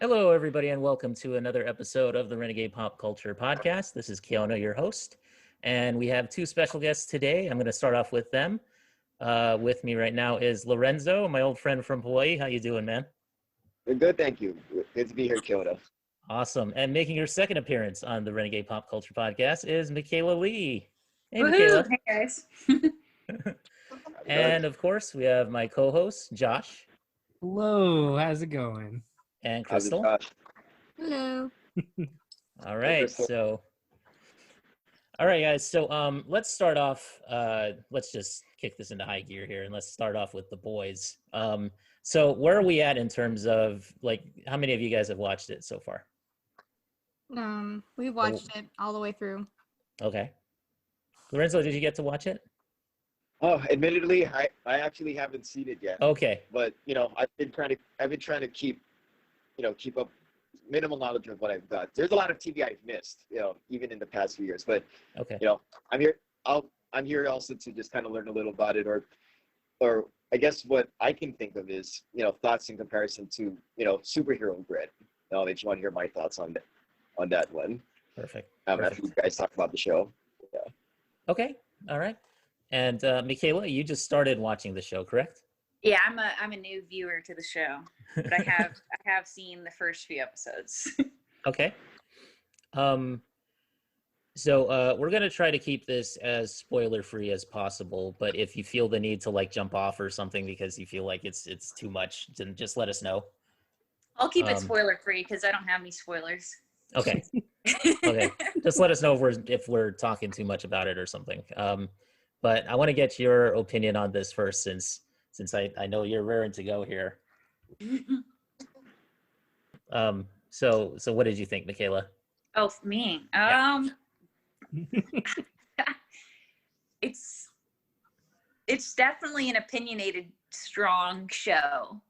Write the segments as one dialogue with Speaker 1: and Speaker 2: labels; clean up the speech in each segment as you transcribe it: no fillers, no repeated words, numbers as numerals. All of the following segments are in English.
Speaker 1: Hello, everybody, and welcome to another episode of the Renegade Pop Culture Podcast. This is Keona, your host, and we have two special guests today. I'm going to start off with them. With me right now is Lorenzo, my old friend from Hawaii. How you doing, man?
Speaker 2: Good, thank you. Good to be here, Kyoto.
Speaker 1: Awesome. And making her second appearance on the Renegade Pop Culture Podcast is Michaela Lee. Hey,
Speaker 3: Woohoo!
Speaker 1: Michaela.
Speaker 3: Hey, guys.
Speaker 1: And of course, we have my co-host, Josh.
Speaker 4: Hello, how's it going?
Speaker 1: And
Speaker 2: How's it,
Speaker 1: Crystal.
Speaker 2: Josh?
Speaker 3: Hello.
Speaker 1: All right, all right, guys. So let's start off. Let's just kick this into high gear here, and let's start off with the boys. So where are we at in terms of how many of you guys have watched it so far?
Speaker 3: We watched it all the way through.
Speaker 1: Okay. Lorenzo, did you get to watch it?
Speaker 2: Oh, admittedly, I actually haven't seen it yet.
Speaker 1: Okay.
Speaker 2: But I've been trying to keep up minimal knowledge of what I've got. There's a lot of TV I've missed, even in the past few years. But
Speaker 1: okay.
Speaker 2: I'm here also to just kind of learn a little about it, or I guess what I can think of is thoughts in comparison to superhero grid. I just want to hear my thoughts on that one.
Speaker 1: Perfect.
Speaker 2: After you guys talk about the show. Yeah.
Speaker 1: Okay. All right. And Michaela, you just started watching the show, correct?
Speaker 3: Yeah, I'm a new viewer to the show, but I have seen the first few episodes.
Speaker 1: Okay. So we're gonna try to keep this as spoiler free as possible. But if you feel the need to jump off or something because you feel like it's too much, then just let us know.
Speaker 3: I'll keep it spoiler free because I don't have any spoilers.
Speaker 1: Okay. Okay. Just let us know if we're talking too much about it or something. But I want to get your opinion on this first, since I know you're raring to go here. So what did you think, Michaela?
Speaker 3: Oh, me.
Speaker 1: Yeah.
Speaker 3: It's definitely an opinionated, strong show.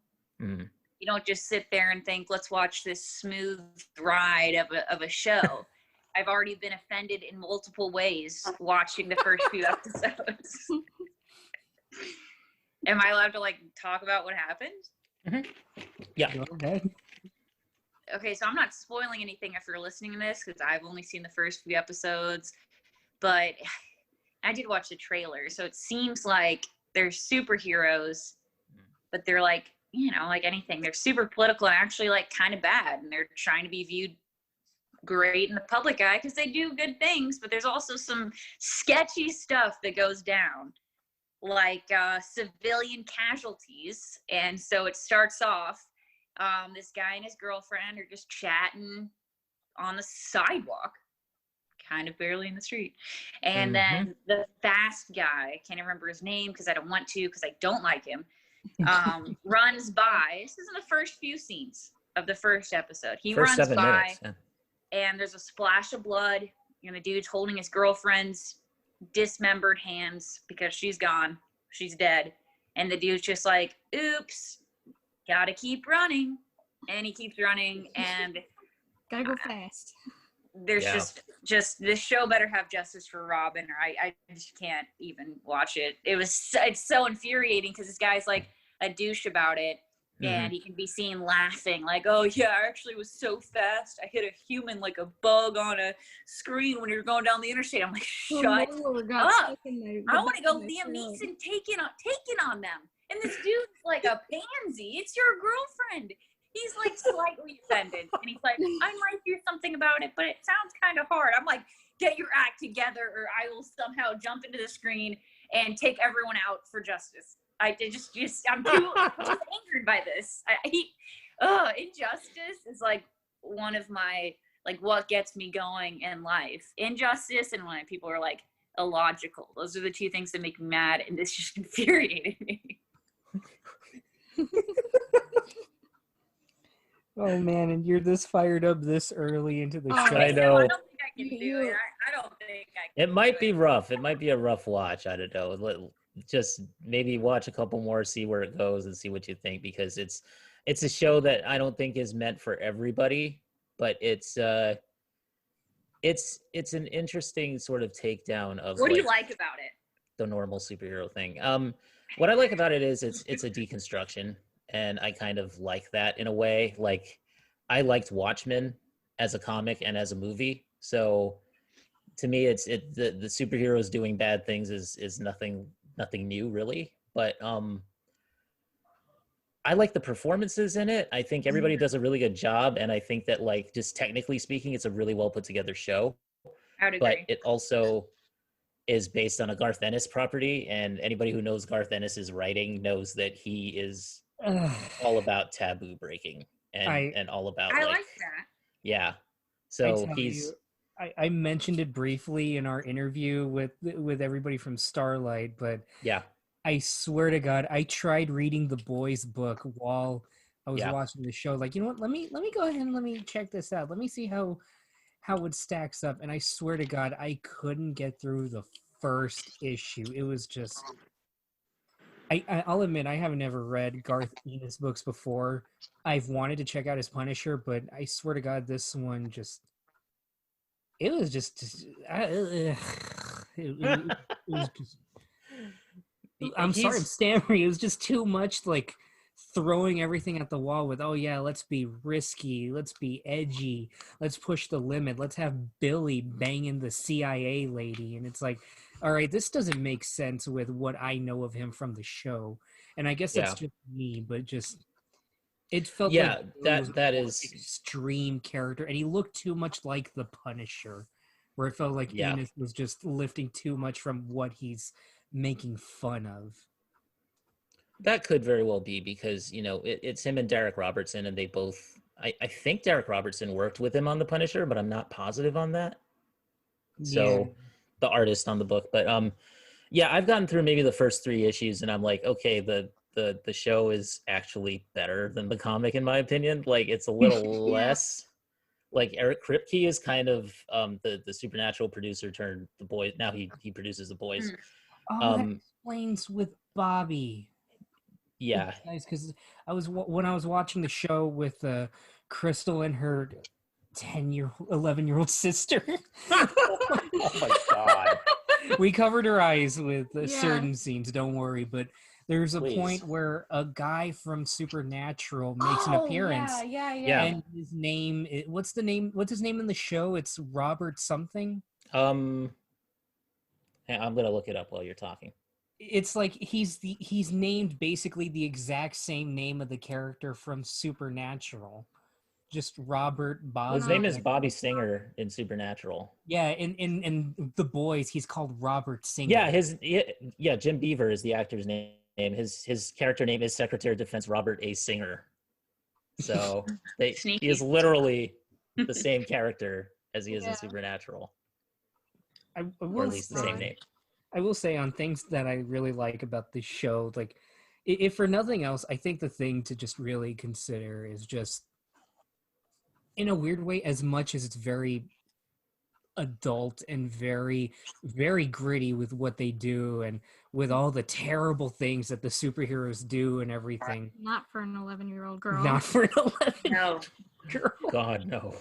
Speaker 1: Mm.
Speaker 3: You don't just sit there and think, let's watch this smooth ride of a show. I've already been offended in multiple ways watching the first few episodes. Am I allowed to talk about what happened?
Speaker 1: Mm-hmm. Yeah.
Speaker 4: Go ahead.
Speaker 3: Okay, so I'm not spoiling anything if you're listening to this because I've only seen the first few episodes, but I did watch the trailer. So it seems like they're superheroes, but they're like anything. They're super political and actually kind of bad, and they're trying to be viewed great in the public eye because they do good things, but there's also some sketchy stuff that goes down, civilian casualties. And so it starts off, this guy and his girlfriend are just chatting on the sidewalk, kind of barely in the street, and then the fast guy, I can't remember his name because I don't want to because I don't like him, runs by. This is in the first few scenes of the first episode. He
Speaker 1: First
Speaker 3: runs
Speaker 1: 7
Speaker 3: by
Speaker 1: minutes, yeah.
Speaker 3: And there's a splash of blood, and the dude's holding his girlfriend's dismembered hands because she's gone. She's dead. And the dude's just like, oops, gotta keep running. And he keeps running, and
Speaker 5: gotta go fast.
Speaker 3: There's just this show better have justice for Robin, or I just can't even watch it. It's so infuriating because this guy's like a douche about it. And he can be seen laughing oh yeah, I actually was so fast. I hit a human like a bug on a screen when you're going down the interstate. I'm like, shut up. I want to go Liam Neeson taking on them. And this dude's like a pansy. It's your girlfriend. He's slightly offended. And he's like, I might do something about it, but it sounds kind of hard. I'm like, get your act together or I will somehow jump into the screen and take everyone out for justice. I'm just angered by this. Injustice is one of my, what gets me going in life. Injustice and when people are illogical. Those are the two things that make me mad, and this just infuriated me.
Speaker 4: Oh man, and you're this fired up this early into the show.
Speaker 1: I know.
Speaker 3: I don't think I can do it. I don't think I can.
Speaker 1: It might be rough. It might be a rough watch. I don't know. Just maybe watch a couple more, see where it goes, and see what you think, because it's a show that I don't think is meant for everybody, but it's an interesting sort of takedown of
Speaker 3: what do you like about it?
Speaker 1: The normal superhero thing. What I like about it is it's a deconstruction, and I kind of like that in a way. I liked Watchmen as a comic and as a movie. So to me, the superheroes doing bad things is nothing new really. But I like the performances in it. I think everybody does a really good job, and I think that like just technically speaking, it's a really well put together show.
Speaker 3: I would
Speaker 1: But
Speaker 3: agree.
Speaker 1: it also is based on a Garth Ennis property, and anybody who knows Garth Ennis's writing knows that he is all about taboo breaking and all about
Speaker 3: I
Speaker 1: like
Speaker 3: like that.
Speaker 1: yeah.
Speaker 4: I
Speaker 1: So
Speaker 4: tell
Speaker 1: he's
Speaker 4: you, I mentioned it briefly in our interview with everybody from Starlight, but
Speaker 1: yeah,
Speaker 4: I swear to God, I tried reading the boys' book while I was
Speaker 1: yeah.
Speaker 4: watching the show. Like, you know what? Let me go ahead and let me check this out. Let me see how it stacks up. And I swear to God, I couldn't get through the first issue. It was just. I'll admit I haven't ever read Garth Ennis books before. I've wanted to check out his Punisher, but I swear to God, this one just. It was just. It was just. I'm sorry, I'm
Speaker 1: He's
Speaker 4: stammering. It was just too much, like throwing everything at the wall with, oh yeah, let's be risky, let's be edgy, let's push the limit, let's have Billy banging the CIA lady, and it's like, all right, this doesn't make sense with what I know of him from the show, and I guess that's
Speaker 1: yeah.
Speaker 4: just me, but just it felt like
Speaker 1: Yeah,
Speaker 4: Billy was a
Speaker 1: that
Speaker 4: more
Speaker 1: is
Speaker 4: extreme character, and he looked too much like the Punisher, where it felt like
Speaker 1: yeah.
Speaker 4: Enos was just lifting too much from what he's making fun of.
Speaker 1: That could very well be because, you know, it's him and Derek Robertson, and they both I think Derek Robertson worked with him on The Punisher, but I'm not positive on that.
Speaker 4: Yeah.
Speaker 1: So the artist on the book. But yeah, I've gotten through maybe the first 3 issues and I'm like, okay, the show is actually better than the comic in my opinion. Like it's a little
Speaker 5: Yeah.
Speaker 1: less like Eric Kripke is kind of the Supernatural producer turned the boys. Now he produces the boys.
Speaker 4: Oh, that explains with Bobby.
Speaker 1: Yeah.
Speaker 4: Nice, because when I was watching the show with Crystal and her 11-year-old sister.
Speaker 1: Oh my god.
Speaker 4: We covered her eyes with
Speaker 5: Yeah.
Speaker 4: certain scenes. Don't worry, but there's a
Speaker 1: Please.
Speaker 4: point where a guy from Supernatural makes an appearance.
Speaker 1: Yeah.
Speaker 4: And his name, what's the name? What's his name in the show? It's Robert something.
Speaker 1: I'm gonna look it up while you're talking.
Speaker 4: It's like he's named basically the exact same name of the character from Supernatural, just Robert Bob.
Speaker 1: Well, his name is Bobby Singer in Supernatural.
Speaker 4: Yeah, in The Boys, he's called Robert Singer.
Speaker 1: Yeah, Jim Beaver is the actor's name. His character name is Secretary of Defense Robert A. Singer. So he is literally the same character as he is in Supernatural, or at least the same name.
Speaker 4: I will say on things that I really like about this show, like if for nothing else, I think the thing to just really consider is just, in a weird way, as much as it's very adult and very, very gritty with what they do and with all the terrible things that the superheroes do and everything.
Speaker 5: Not for an 11-year-old girl.
Speaker 4: Not for an 11
Speaker 3: No.
Speaker 4: girl.
Speaker 1: God, no.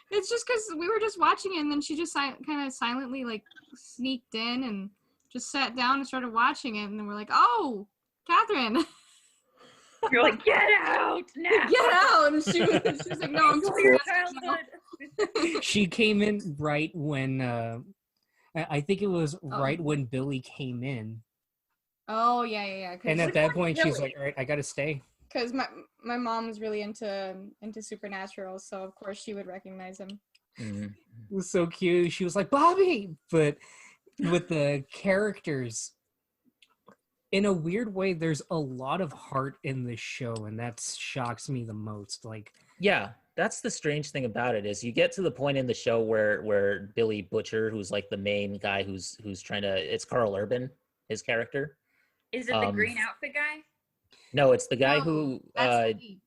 Speaker 5: It's just because we were just watching it, and then she just kind of silently like sneaked in and just sat down and started watching it, and then we're like, "Oh, Catherine,
Speaker 3: You're like, get out now.
Speaker 5: get out!" And she was like, "No, I'm
Speaker 3: Enjoy your
Speaker 5: just
Speaker 3: childhood.
Speaker 4: She came in right when I think it was right when Billy came in.
Speaker 5: Oh yeah.
Speaker 4: And at that point she's like, all right, I gotta stay.
Speaker 5: Because my mom was really into Supernatural, so of course she would recognize him.
Speaker 1: Mhm.
Speaker 4: It was so cute. She was like, Bobby! But with the characters, in a weird way, there's a lot of heart in this show, and that shocks me the most. Like,
Speaker 1: Yeah, that's the strange thing about it is you get to the point in the show where Billy Butcher, who's like the main guy who's trying to, it's Carl Urban, his character.
Speaker 3: Is it the green outfit guy?
Speaker 1: No, it's the guy
Speaker 5: No,
Speaker 1: who
Speaker 5: that's Lee.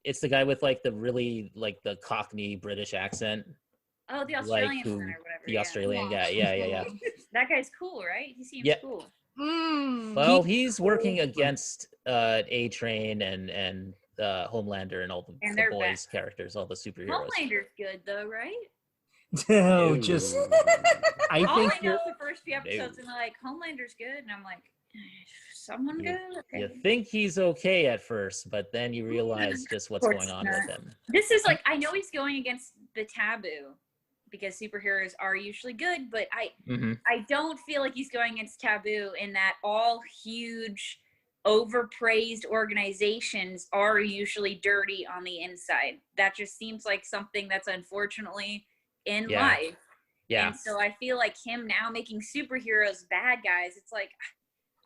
Speaker 1: it's the guy with like the really like the Cockney British accent.
Speaker 3: Oh, the
Speaker 1: Like
Speaker 3: Australian
Speaker 1: who
Speaker 3: one or whatever.
Speaker 1: the Australian guy. Yeah.
Speaker 3: That guy's cool, right? He seems
Speaker 1: Yeah.
Speaker 3: cool.
Speaker 1: Well, he's working against A-Train and Homelander and all
Speaker 3: And
Speaker 1: the
Speaker 3: they're
Speaker 1: boys characters, all the superheroes.
Speaker 3: Homelander's good though, right?
Speaker 4: no, just I
Speaker 3: All
Speaker 4: think
Speaker 3: I know is the first few episodes, and they're like, Homelander's good, and I'm like, Someone
Speaker 1: You-
Speaker 3: good? Okay.
Speaker 1: You think he's okay at first, but then you realize just what's
Speaker 3: course
Speaker 1: going on
Speaker 3: not.
Speaker 1: with him.
Speaker 3: This is like, I know he's going against the taboo because superheroes are usually good, but
Speaker 1: Hmm.
Speaker 3: I don't feel like he's going against taboo in that all huge, overpraised organizations are usually dirty on the inside. That just seems like something that's unfortunately in
Speaker 1: Yeah.
Speaker 3: life.
Speaker 1: Yeah.
Speaker 3: And so I feel like him now making superheroes bad guys, it's like,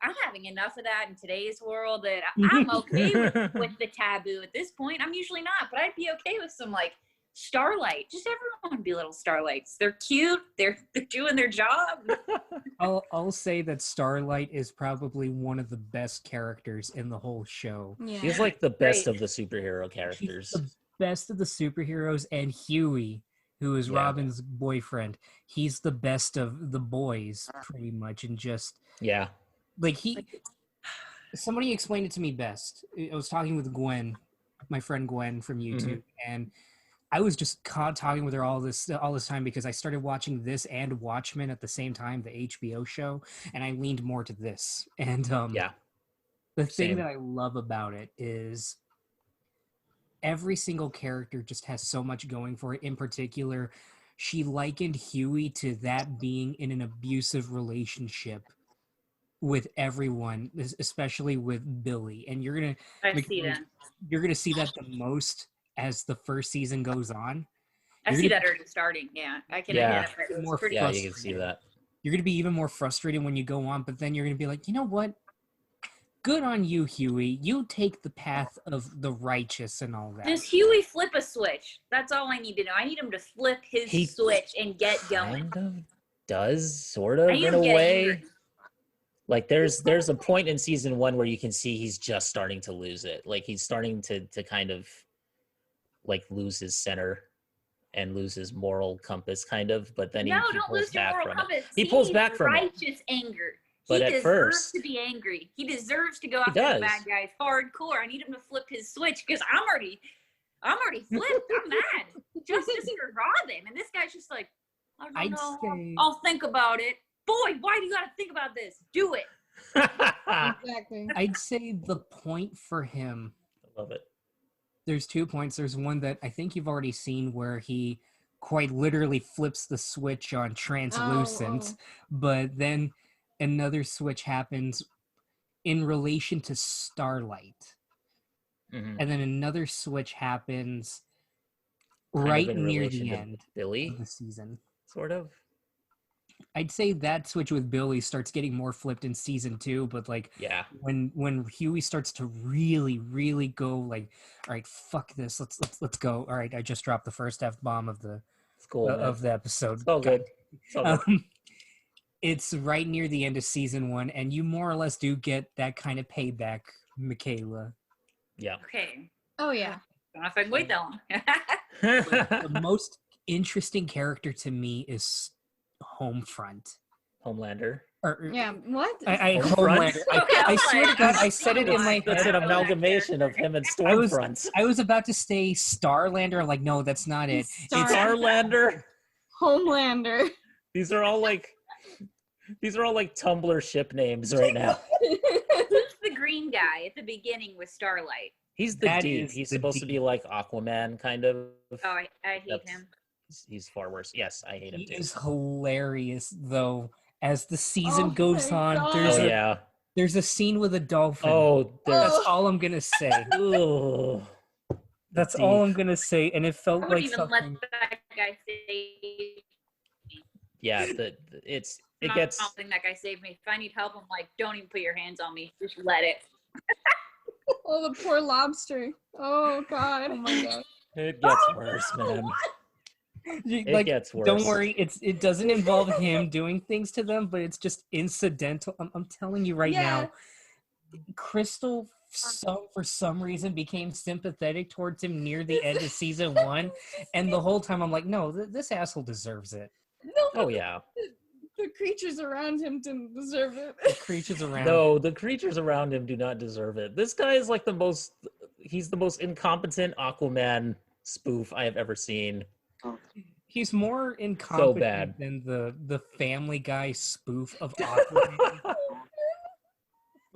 Speaker 3: I'm having enough of that in today's world that I'm okay with the taboo at this point. I'm usually not, but I'd be okay with some like Starlight. Just everyone be little Starlights. They're cute. They're doing their job.
Speaker 4: I'll say that Starlight is probably one of the best characters in the whole show.
Speaker 5: Yeah.
Speaker 1: She's like the best
Speaker 3: Right.
Speaker 1: of the superhero
Speaker 4: She's
Speaker 1: characters.
Speaker 4: the best of the superheroes, and Huey, who is
Speaker 1: Yeah.
Speaker 4: Robin's boyfriend, he's the best of the boys, pretty much, and just
Speaker 1: Yeah.
Speaker 4: like somebody explained it to me best. I was talking with Gwen, my friend Gwen from YouTube, and I was just talking with her all this time because I started watching this and Watchmen at the same time, the HBO show, and I leaned more to this. And
Speaker 1: Yeah.
Speaker 4: the thing
Speaker 1: Same.
Speaker 4: that I love about it is every single character just has so much going for it. In particular, she likened Huey to that being in an abusive relationship with everyone, especially with Billy. And
Speaker 3: I see that.
Speaker 4: you're gonna see that the most as the first season goes on.
Speaker 3: I
Speaker 4: You're
Speaker 3: see
Speaker 4: gonna
Speaker 3: that already starting. Yeah, I can
Speaker 1: Yeah.
Speaker 3: identify it.
Speaker 4: More
Speaker 3: It's pretty
Speaker 1: Yeah, you can see
Speaker 4: frustrating.
Speaker 1: that.
Speaker 4: You're gonna be even more frustrated when you go on, but then you're gonna be like, you know what? Good on you, Huey. You take the path of the righteous and all that.
Speaker 3: Does Huey flip a switch? That's all I need to know. I need him to flip his
Speaker 1: He
Speaker 3: switch and get going.
Speaker 1: Kind of does, sort of,
Speaker 3: I need
Speaker 1: in
Speaker 3: him
Speaker 1: a
Speaker 3: to get
Speaker 1: way.
Speaker 3: angry.
Speaker 1: Like there's a point in season 1 where you can see he's just starting to lose it. Like he's starting to kind of like lose his center and lose his moral compass, kind of. But then he
Speaker 3: Don't
Speaker 1: pulls
Speaker 3: lose your
Speaker 1: back
Speaker 3: moral
Speaker 1: from it.
Speaker 3: compass.
Speaker 1: He pulls
Speaker 3: needs
Speaker 1: back from it.
Speaker 3: righteous anger.
Speaker 1: But
Speaker 3: he
Speaker 1: at
Speaker 3: deserves
Speaker 1: first-
Speaker 3: to be angry. He deserves to go
Speaker 1: He
Speaker 3: after the
Speaker 1: does.
Speaker 3: bad guys hardcore. I need him to flip his switch because I'm already flipped. I'm mad. Justice for Robin, and this guy's just like, I don't
Speaker 4: I'd
Speaker 3: know.
Speaker 4: say-
Speaker 3: I'll think about it. Boy, why do you gotta think about this? Do it.
Speaker 5: Exactly.
Speaker 4: I'd say the point for him,
Speaker 1: I love it.
Speaker 4: there's 2 points. There's one that I think you've already seen where he quite literally flips the switch on translucent, but then another switch happens in relation to Starlight.
Speaker 1: Mhm.
Speaker 4: And then another switch happens
Speaker 1: Kind of
Speaker 4: right
Speaker 1: in
Speaker 4: near
Speaker 1: relation
Speaker 4: the
Speaker 1: to
Speaker 4: end
Speaker 1: Billy,
Speaker 4: of the season.
Speaker 1: sort of.
Speaker 4: I'd say that switch with Billy starts getting more flipped in season 2, but like
Speaker 1: Yeah.
Speaker 4: when Huey starts to really go like, all right, fuck this, let's go. All right, I just dropped the first F-bomb of the
Speaker 1: It's cool, man.
Speaker 4: of the episode.
Speaker 1: It's all good. It's all good.
Speaker 4: It's right near the end of season 1, and you more or less do get that kind of payback, Michaela.
Speaker 1: Yeah.
Speaker 3: Okay.
Speaker 5: Oh yeah.
Speaker 3: Don't know if I can wait that long.
Speaker 4: The most interesting character to me is Homefront.
Speaker 1: Homelander.
Speaker 5: Yeah. What?
Speaker 4: I
Speaker 1: Homefront?
Speaker 4: Homelander.
Speaker 3: Okay,
Speaker 4: I
Speaker 3: I'm
Speaker 4: swear to
Speaker 3: like,
Speaker 4: God, I
Speaker 3: I'm
Speaker 4: said it in my
Speaker 1: That's
Speaker 4: head.
Speaker 1: an amalgamation of him and Stormfront.
Speaker 4: I was about to say Starlander. I'm like, no, that's not it.
Speaker 5: Star-
Speaker 1: Starlander.
Speaker 5: Homelander.
Speaker 1: These are all like Tumblr ship names right now.
Speaker 3: Who's the green guy at the beginning with Starlight?
Speaker 1: He's the
Speaker 4: That
Speaker 1: deep.
Speaker 4: is
Speaker 1: He's
Speaker 4: the
Speaker 1: supposed to be
Speaker 4: deep.
Speaker 1: like Aquaman, kind of.
Speaker 3: Oh, I hate
Speaker 1: That's-
Speaker 3: him.
Speaker 1: He's far worse. Yes, I hate him
Speaker 4: He
Speaker 1: too.
Speaker 4: is hilarious, though. As the season
Speaker 5: Oh
Speaker 4: goes
Speaker 5: my
Speaker 4: on,
Speaker 5: God.
Speaker 4: there's
Speaker 1: Oh
Speaker 4: a
Speaker 1: yeah.
Speaker 4: there's a scene with a dolphin.
Speaker 1: Oh,
Speaker 4: That's
Speaker 1: there's.
Speaker 4: all I'm gonna say.
Speaker 1: Ugh.
Speaker 4: That's
Speaker 1: Deep.
Speaker 4: all I'm gonna say, and it
Speaker 3: I
Speaker 4: felt
Speaker 3: wouldn't
Speaker 4: like
Speaker 3: even
Speaker 4: something.
Speaker 3: let that guy save
Speaker 1: Yeah, it
Speaker 3: not
Speaker 1: gets.
Speaker 3: something that guy saved me. If I need help, I'm like, don't even put your hands on me. Just let it.
Speaker 5: Oh, the poor lobster. Oh God.
Speaker 4: Oh my God.
Speaker 1: It gets worse, man. It
Speaker 4: Like,
Speaker 1: gets worse.
Speaker 4: don't worry, it doesn't involve him doing things to them, but it's just incidental. I'm telling you right now, Crystal for some reason became sympathetic towards him near the end of season 1, and the whole time I'm like, no, this asshole deserves it.
Speaker 5: No,
Speaker 1: Oh yeah.
Speaker 5: the creatures around him didn't deserve it.
Speaker 4: The creatures around.
Speaker 1: No, the creatures around him do not deserve it. This guy is like he's the most incompetent Aquaman spoof I have ever seen.
Speaker 4: He's more incompetent
Speaker 1: bad.
Speaker 4: than the Family Guy spoof of Aquaman.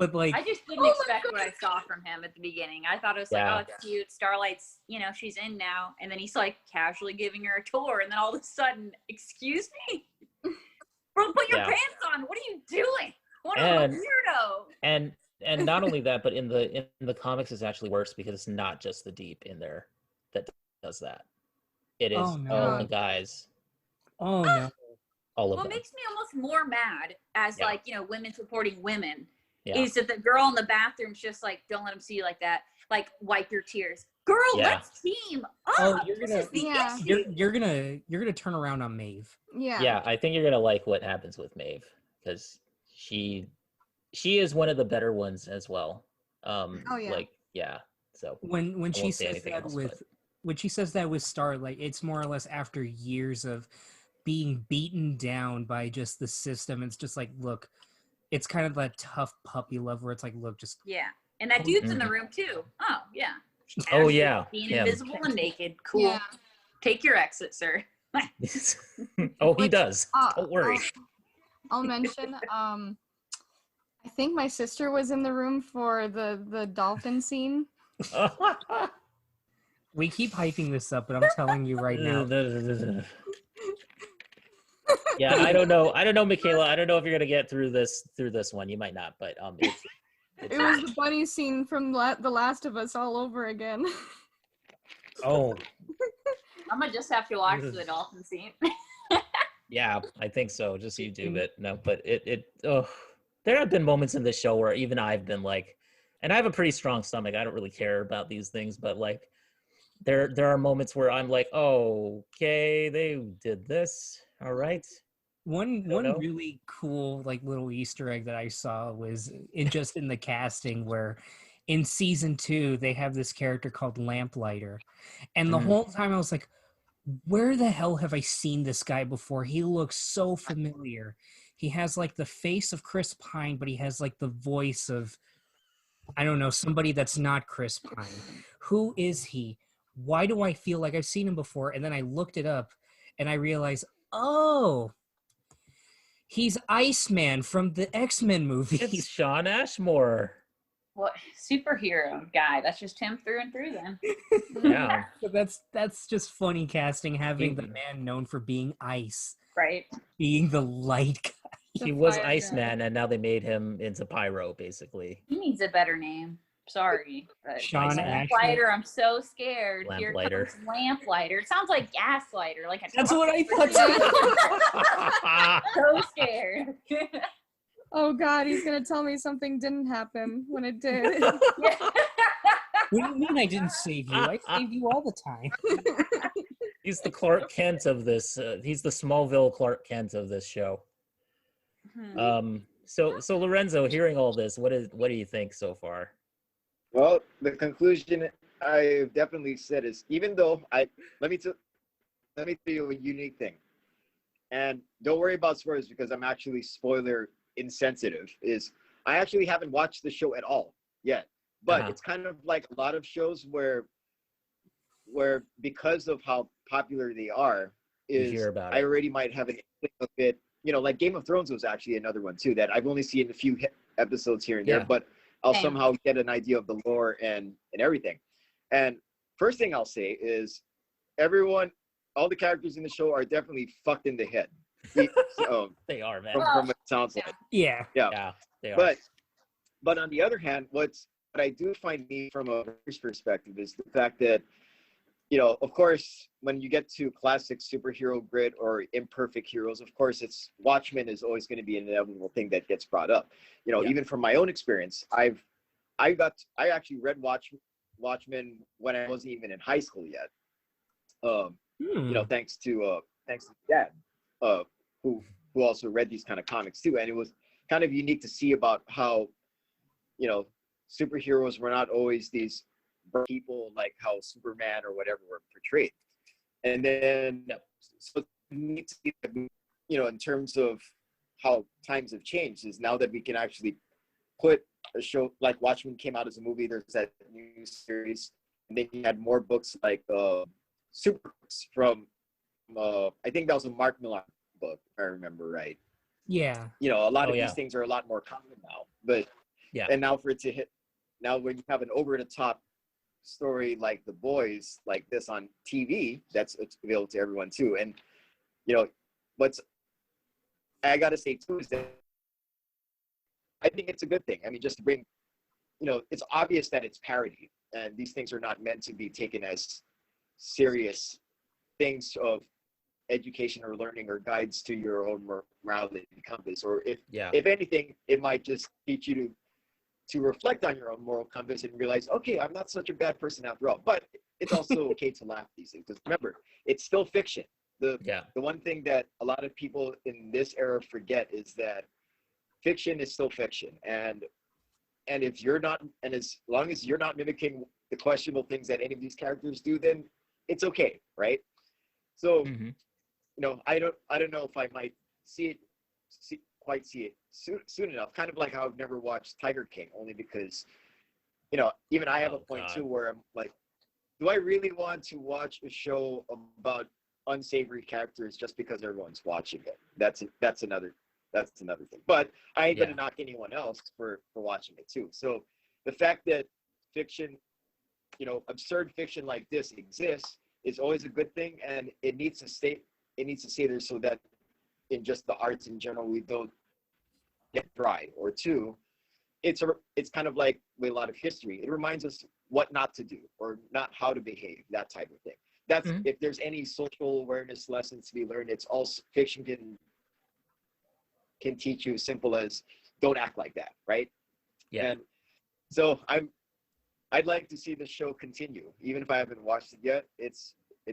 Speaker 4: But like,
Speaker 3: I just didn't expect what I saw from him at the beginning. I thought it was like,
Speaker 1: Yeah.
Speaker 3: oh, it's cute. Starlight's, she's in now. And then he's like casually giving her a tour. And then all of a sudden, excuse me? Bro, put your
Speaker 1: Yeah.
Speaker 3: pants on. What are you doing? What a
Speaker 1: And-
Speaker 3: weirdo.
Speaker 1: And not only that, but in the comics, it's actually worse because it's not just the Deep in there that does that. It is
Speaker 4: Oh, no.
Speaker 1: all the guys,
Speaker 4: oh no.
Speaker 1: all of
Speaker 3: What
Speaker 1: them.
Speaker 3: makes me almost more mad as
Speaker 1: Yeah.
Speaker 3: women supporting women
Speaker 1: Yeah.
Speaker 3: is that the girl in the bathroom's just like, don't let him see you like that. Like, wipe your tears. Girl,
Speaker 1: Yeah.
Speaker 3: let's team up.
Speaker 4: Oh, you're
Speaker 3: This
Speaker 4: gonna-
Speaker 3: is the
Speaker 5: Yeah.
Speaker 3: issue.
Speaker 4: You're gonna turn around on Maeve.
Speaker 5: Yeah.
Speaker 1: Yeah, I think you're gonna like what happens with Maeve because she is one of the better ones as well.
Speaker 5: Oh, yeah.
Speaker 1: Like, yeah. So
Speaker 4: When
Speaker 1: I
Speaker 4: she
Speaker 1: won't say
Speaker 4: says
Speaker 1: anything
Speaker 4: that
Speaker 1: else,
Speaker 4: with when she says that with Starlight, it's more or less after years of being beaten down by just the system. It's just like, look, it's kind of that tough puppy love where it's like, look, just
Speaker 3: Yeah. And that dude's in the room too. Oh, yeah.
Speaker 1: Oh, yeah,
Speaker 3: Being
Speaker 1: him.
Speaker 3: invisible and naked. Cool.
Speaker 5: Yeah.
Speaker 3: Take your exit, sir.
Speaker 1: Oh, he
Speaker 5: Which,
Speaker 1: does. Don't worry.
Speaker 5: I'll mention. I think my sister was in the room for the dolphin scene.
Speaker 4: we keep hyping this up, but I'm telling you right now,
Speaker 1: Yeah, I don't know, Michaela. I don't know if you're gonna get through this one. You might not, but it's
Speaker 5: It was the buddy scene from The Last of Us all over again.
Speaker 1: oh
Speaker 3: I'm going to just have to watch the dolphin scene.
Speaker 1: yeah, I think so. Just YouTube it. No, but there have been moments in this show where even I've been like, and I have a pretty strong stomach. I don't really care about these things, but like, there are moments where I'm like, oh, okay, they did this. All right.
Speaker 4: one
Speaker 1: know.
Speaker 4: really cool like little Easter egg that I saw was in the casting where in season 2 they have this character called Lamplighter, and the
Speaker 1: Mhm.
Speaker 4: whole time I was like, where the hell have I seen this guy before? He looks so familiar. He has like the face of Chris Pine, but he has like the voice of, I don't know, somebody that's not Chris Pine. Who is he? Why do I feel like I've seen him before? And then I looked it up and I realized, oh, he's Iceman from the X-Men
Speaker 1: It's
Speaker 4: movies.
Speaker 1: Shawn Ashmore.
Speaker 3: What superhero guy? That's just him through and through then.
Speaker 1: Yeah.
Speaker 4: So that's just funny casting, having the
Speaker 1: He-
Speaker 4: man known for being ice,
Speaker 3: Right.
Speaker 4: being the light guy.
Speaker 1: He was Iceman, and now they made him into Pyro, basically.
Speaker 3: He needs a better name. Sorry. But
Speaker 4: Sean
Speaker 1: Ashmore.
Speaker 3: Lamplighter, I'm so scared. Here
Speaker 1: Lamplighter.
Speaker 3: comes Lamplighter. It sounds like Gaslighter. Like a
Speaker 4: That's what I thought.
Speaker 3: so scared.
Speaker 5: Oh God, he's gonna tell me something didn't happen when it did.
Speaker 4: What do you mean I didn't save you? I save you all the time.
Speaker 1: He's the Clark Kent of this. He's the Smallville Clark Kent of this show. So Lorenzo, hearing all this, what do you think so far?
Speaker 2: Well, the conclusion I've definitely said is, even though let me tell you a unique thing, and don't worry about spoilers because I'm actually spoiler insensitive. Is I actually haven't watched the show at all yet, but it's kind of like a lot of shows where because of how popular they are,
Speaker 1: You hear about
Speaker 2: I
Speaker 1: it.
Speaker 2: already might have an inkling of it. Like Game of Thrones was actually another one too that I've only seen a few episodes here and there,
Speaker 1: Yeah.
Speaker 2: but I'll
Speaker 3: Same.
Speaker 2: somehow get an idea of the lore and everything. And first thing I'll say is all the characters in the show are definitely fucked in the head.
Speaker 1: They are, man.
Speaker 2: From what it sounds like.
Speaker 4: Yeah.
Speaker 1: Yeah, they are.
Speaker 2: But on the other hand, what I do find neat from a writer's perspective is the fact that, of course, when you get to classic superhero grid or imperfect heroes, of course, Watchmen is always going to be an inevitable thing that gets brought up. Even from my own experience, I actually read Watchmen when I wasn't even in high school yet. Thanks to Dad, who also read these kind of comics too, and it was kind of unique to see about how superheroes were not always these people like how Superman or whatever were portrayed. And then so it's neat to see that, in terms of how times have changed, is now that we can actually put a show like Watchmen came out as a movie, there's that new series, and then you had more books like Super Books from I think that was a Mark Millar book, if I remember right.
Speaker 4: Yeah.
Speaker 2: A lot of
Speaker 1: yeah.
Speaker 2: these things are a lot more common now, but
Speaker 1: Yeah.
Speaker 2: And now for it to hit, now when you have an over the top story like The Boys, like this on TV, it's available to everyone too. And you know, what's I gotta say too is that I think it's a good thing. I mean, just to bring, it's obvious that it's parody, and these things are not meant to be taken as serious things of education or learning or guides to your own morality compass. Or if anything, it might just teach you to reflect on your own moral compass and realize, okay, I'm not such a bad person after all. But it's also okay to laugh these things, because remember, it's still fiction. The one thing that a lot of people in this era forget is that fiction is still fiction, and if you're not, and as long as you're not mimicking the questionable things that any of these characters do, then it's okay, right? So I don't know if I might see it soon enough. Kind of like how I've never watched Tiger King, only because even I have a point too where I'm like, do I really want to watch a show about unsavory characters just because everyone's watching it? That's another thing. But I ain't gonna knock anyone else for watching it too. So the fact that fiction, absurd fiction like this exists is always a good thing, and it needs to stay there so that in just the arts in general we don't get dry. Or two, it's kind of like with a lot of history. It reminds us what not to do or not how to behave, that type of thing. That's if there's any social awareness lessons to be learned, it's all fiction can teach you, as simple as don't act like that, right? And so I'd like to see the show continue, even if I haven't watched it yet. It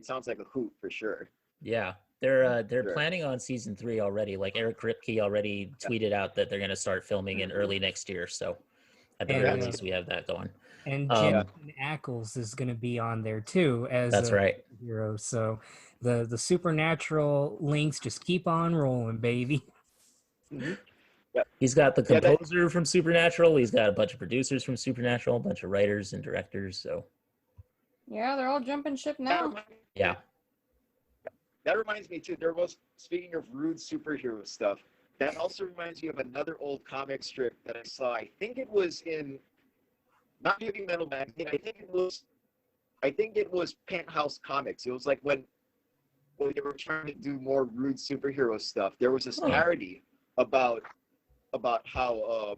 Speaker 2: sounds like a hoot for sure.
Speaker 1: Yeah, they're planning on season 3 already. Like Eric Kripke already tweeted out that they're going to start filming in early next year. So at the very least, we have that going.
Speaker 4: And Jensen Ackles is going to be on there too as a hero. So the supernatural links just keep on rolling, baby.
Speaker 1: He's got the composer from Supernatural. He's got a bunch of producers from Supernatural, a bunch of writers and directors. So
Speaker 5: yeah, they're all jumping ship now.
Speaker 2: That reminds me too. Speaking of rude superhero stuff, that also reminds me of another old comic strip that I saw. I think it was in not Heavy Metal Magazine. I think it was Penthouse Comics. It was like when they were trying to do more rude superhero stuff. There was this parody about how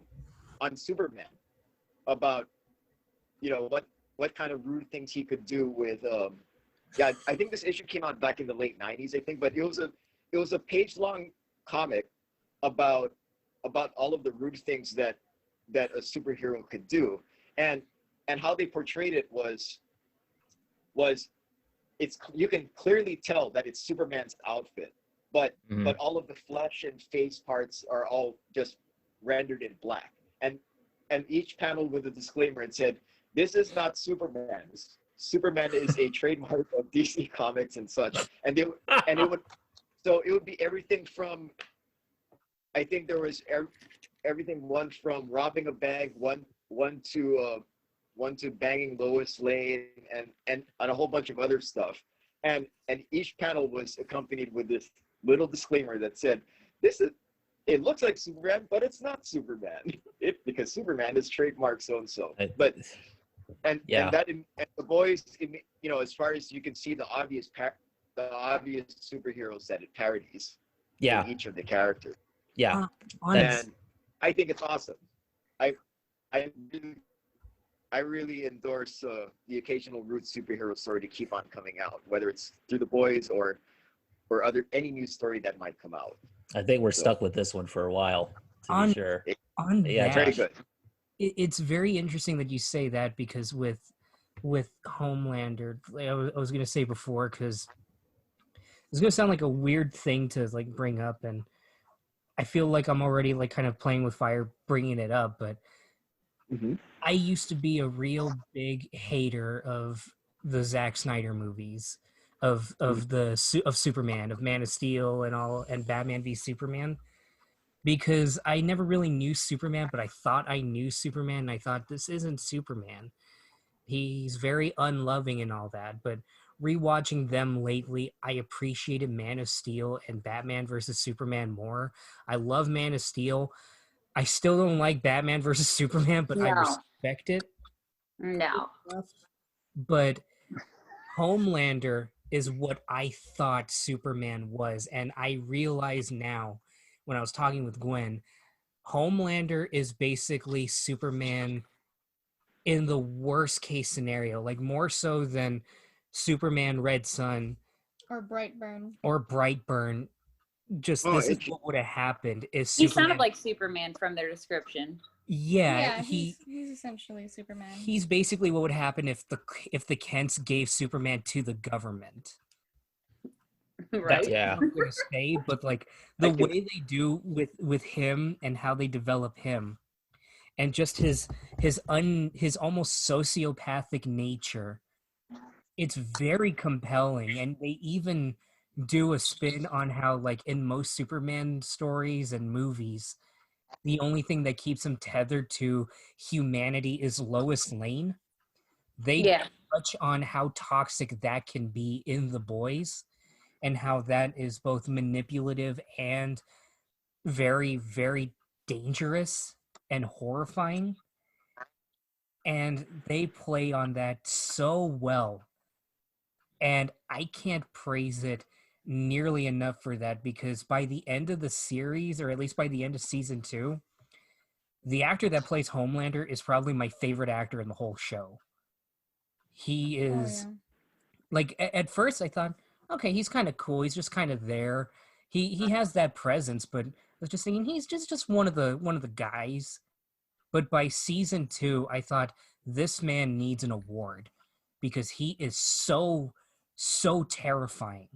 Speaker 2: on Superman, about what kind of rude things he could do with I think this issue came out back in the late 90s, I think, but it was a page-long comic about all of the rude things that a superhero could do, and how they portrayed it was you can clearly tell that it's Superman's outfit, but all of the flesh and face parts are all just rendered in black, and each panel with a disclaimer, and said, "This is not Superman. Superman is a trademark of DC Comics and such." And it would be everything from, I think there was everything, one from robbing a bank, one to banging Lois Lane, and a whole bunch of other stuff. And each panel was accompanied with this little disclaimer that said, it looks like Superman, but it's not Superman. Because Superman is trademark so and so. But and The Boys, as far as you can see, the obvious superheroes that it parodies in each of the characters. And I think it's awesome. I really endorse the occasional rude superhero story to keep on coming out, whether it's through The Boys or any new story that might come out.
Speaker 1: I think we're stuck with this one for a while, to be sure.
Speaker 2: It's very good.
Speaker 4: It's very interesting that you say that, because with Homelander, I was going to say before, because it's going to sound like a weird thing to like bring up, and I feel like I'm already like kind of playing with fire bringing it up, but I used to be a real big hater of the Zack Snyder movies, of Superman, of Man of Steel and Batman v Superman, because I never really knew Superman, but I thought I knew Superman, and I thought, this isn't Superman. He's very unloving and all that, but rewatching them lately, I appreciated Man of Steel and Batman versus Superman more. I love Man of Steel. I still don't like Batman versus Superman, but I
Speaker 3: No.
Speaker 4: respect it.
Speaker 3: No.
Speaker 4: But Homelander is what I thought Superman was, and I realize now when I was talking with Gwen, Homelander is basically Superman in the worst case scenario, like more so than Superman Red Sun
Speaker 5: Or Brightburn.
Speaker 4: or Brightburn. Just
Speaker 2: Oh,
Speaker 4: this is what would have happened is
Speaker 3: He
Speaker 4: Superman.
Speaker 3: sounded like Superman from their description.
Speaker 4: Yeah,
Speaker 5: he's essentially Superman.
Speaker 4: he's basically what would happen if the Kents gave Superman to the government.
Speaker 3: Right.
Speaker 4: That's
Speaker 1: Yeah.
Speaker 4: what I'm gonna say, but like the way they do with him and how they develop him, and just his almost sociopathic nature, it's very compelling. And they even do a spin on how, like, in most Superman stories and movies, the only thing that keeps him tethered to humanity is Lois Lane. They
Speaker 3: Yeah.
Speaker 4: touch on how toxic that can be in The Boys, and how that is both manipulative and very, very dangerous and horrifying. And they play on that so well. And I can't praise it nearly enough for that, because by the end of the series, or at least by the end of season 2, the actor that plays Homelander is probably my favorite actor in the whole show. He is like, at first I thought, okay, he's kind of cool. He's just kind of there. He has that presence, but I was just thinking he's just one of the guys. But by season 2, I thought this man needs an award, because he is so terrifying.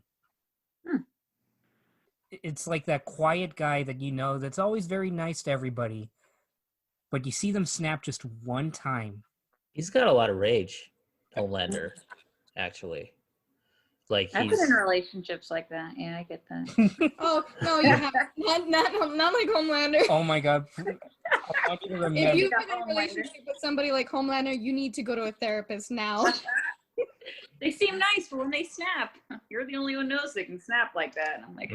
Speaker 4: It's like that quiet guy that that's always very nice to everybody, but you see them snap just one time.
Speaker 1: He's got a lot of rage, Homelander, actually. Like,
Speaker 3: I've been in relationships like that. Yeah, I get that.
Speaker 5: Oh no, you have not like Homelander.
Speaker 4: Oh my god! I want you to remember.
Speaker 5: If you've been in a relationship with somebody like Homelander, you need to go to a therapist now.
Speaker 3: They seem nice, but when they snap, you're the only one who knows they can snap like that. And I'm like,